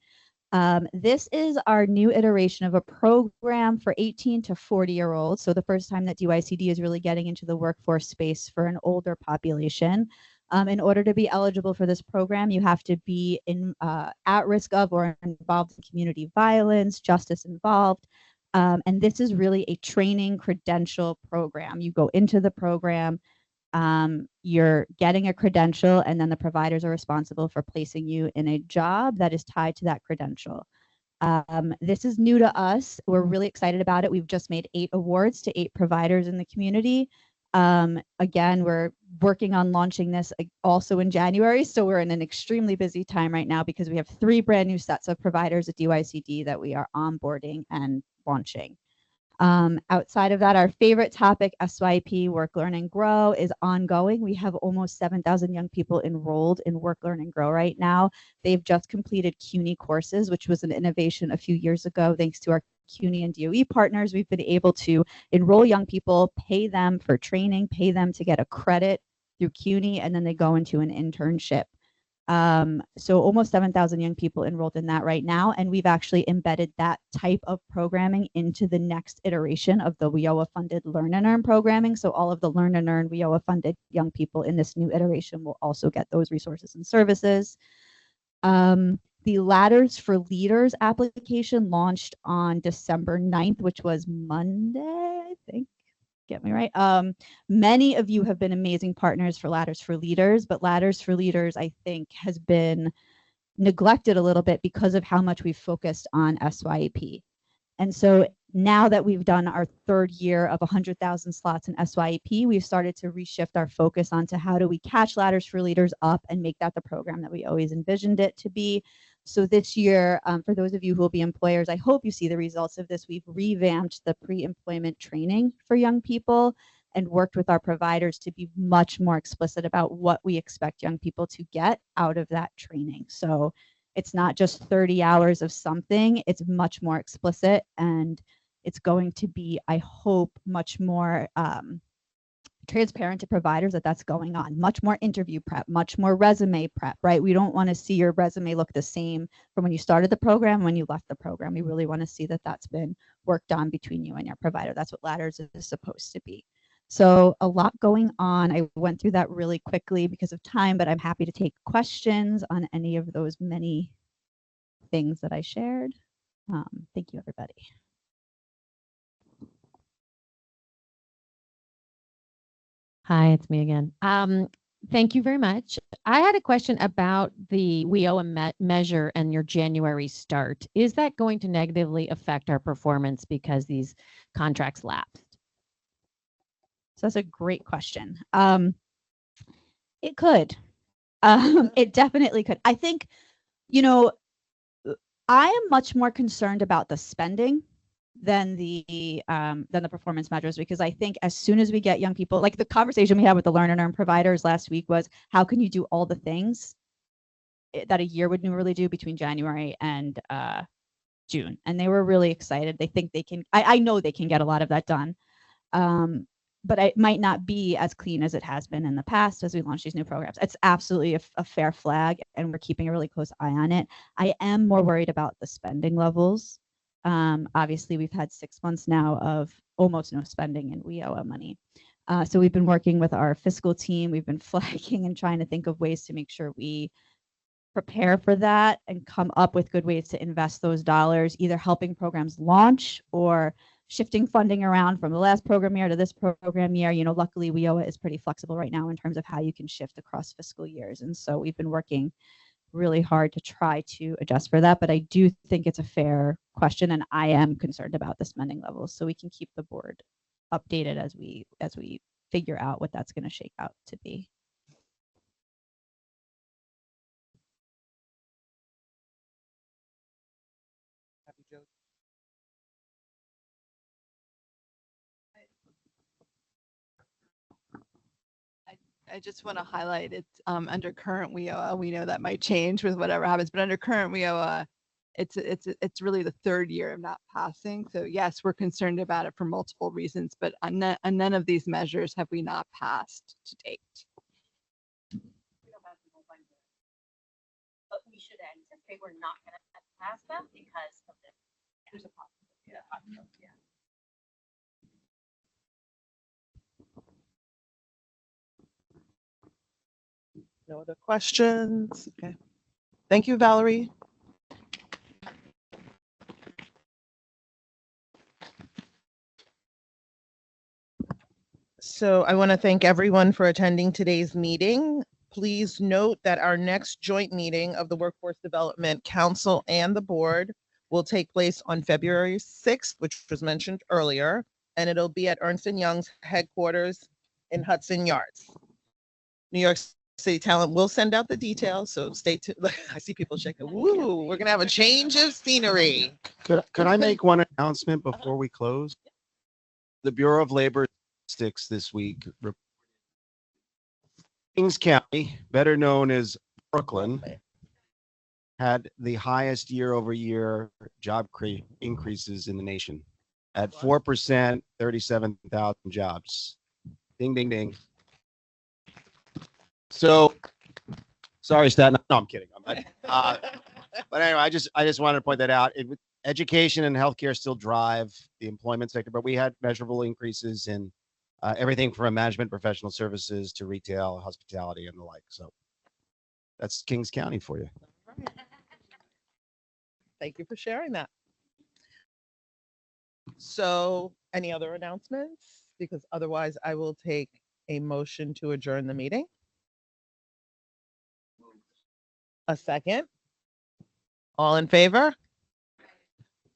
This is our new iteration of a program for 18 to 40-year-olds. So the first time that DYCD is really getting into the workforce space for an older population. In order to be eligible for this program, you have to be at risk of or involved in community violence, justice involved. And this is really a training credential program. You go into the program, you're getting a credential, and then the providers are responsible for placing you in a job that is tied to that credential. This is new to us. We're really excited about it. We've just made 8 awards to 8 providers in the community. Again, we're working on launching this also in January. So we're in an extremely busy time right now because we have 3 brand new sets of providers at DYCD that we are onboarding and launching. Outside of that, our favorite topic, SYP, Work, Learn, and Grow, is ongoing. We have almost 7,000 young people enrolled in Work, Learn, and Grow right now. They've just completed CUNY courses, which was an innovation a few years ago, thanks to our CUNY and DOE partners, we've been able to enroll young people, pay them for training, pay them to get a credit through CUNY, and then they go into an internship. So almost 7,000 young people enrolled in that right now, and we've actually embedded that type of programming into the next iteration of the WIOA funded Learn and Earn programming. So all of the Learn and Earn WIOA funded young people in this new iteration will also get those resources and services. The Ladders for Leaders application launched on December 9th, which was Monday, I think. Get me right. Many of you have been amazing partners for Ladders for Leaders, but Ladders for Leaders, I think, has been neglected a little bit because of how much we've focused on SYEP. And so now that we've done our third year of 100,000 slots in SYEP, we've started to reshift our focus onto how do we catch Ladders for Leaders up and make that the program that we always envisioned it to be. So this year, for those of you who will be employers, I hope you see the results of this. We've revamped the pre-employment training for young people and worked with our providers to be much more explicit about what we expect young people to get out of that training. So it's not just 30 hours of something, it's much more explicit, and it's going to be, I hope, much more transparent to providers that that's going on. Much more interview prep, much more resume prep, right? We don't want to see your resume look the same from when you started the program, when you left the program. We really want to see that that's been worked on between you and your provider. That's what Ladders is supposed to be. So a lot going on. I went through that really quickly because of time, but I'm happy to take questions on any of those many things that I shared. Thank you, everybody. Hi, it's me again. Thank you very much. I had a question about the WIOA measure and your January start. Is that going to negatively affect our performance because these contracts lapsed? So that's a great question. It could. It definitely could. I think, you know, I am much more concerned about the spending than the performance measures, because I think as soon as we get young people, like the conversation we had with the Learn and Earn providers last week was, how can you do all the things that a year would normally do between January and June? And they were really excited. They think they can, I know they can get a lot of that done. But it might not be as clean as it has been in the past as we launch these new programs. It's absolutely a fair flag, and we're keeping a really close eye on it. I am more worried about the spending levels. Obviously, we've had 6 months now of almost no spending in WIOA money. So we've been working with our fiscal team. We've been flagging and trying to think of ways to make sure we prepare for that and come up with good ways to invest those dollars, either helping programs launch or shifting funding around from the last program year to this program year. You know, luckily WIOA is pretty flexible right now in terms of how you can shift across fiscal years. And so we've been working really hard to try to adjust for that. But I do think it's a fair question, and I am concerned about the spending levels. So we can keep the board updated as we figure out what that's going to shake out to be. I just want to highlight it's under current WIOA. We know that might change with whatever happens, but under current WIOA, it's really the third year of not passing. So yes, we're concerned about it for multiple reasons, but on none of these measures have we not passed to date. But we should anticipate we're not going to pass them because of this. There's a possibility. Yeah. No other questions? Okay. Thank you, Valerie. So I want to thank everyone for attending today's meeting. Please note that our next joint meeting of the Workforce Development Council and the board will take place on February 6th, which was mentioned earlier, and it'll be at Ernst & Young's headquarters in Hudson Yards. New York City Talent will send out the details, so stay tuned. I see people shaking. Woo, we're gonna have a change of scenery. Could I make one announcement before we close? The Bureau of Labor Statistics this week, Kings County, better known as Brooklyn, had the highest year-over-year job increases in the nation at 4%, 37,000 jobs. Ding, ding, ding. So, sorry, Staten. No, I'm kidding. But anyway, I just wanted to point that out. Education and healthcare still drive the employment sector, but we had measurable increases in everything from management, professional services to retail, hospitality, and the like. So that's Kings County for you. Thank you for sharing that. So, any other announcements? Because otherwise, I will take a motion to adjourn the meeting. A second. All in favor?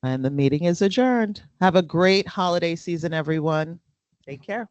And the meeting is adjourned. Have a great holiday season, everyone. Take care.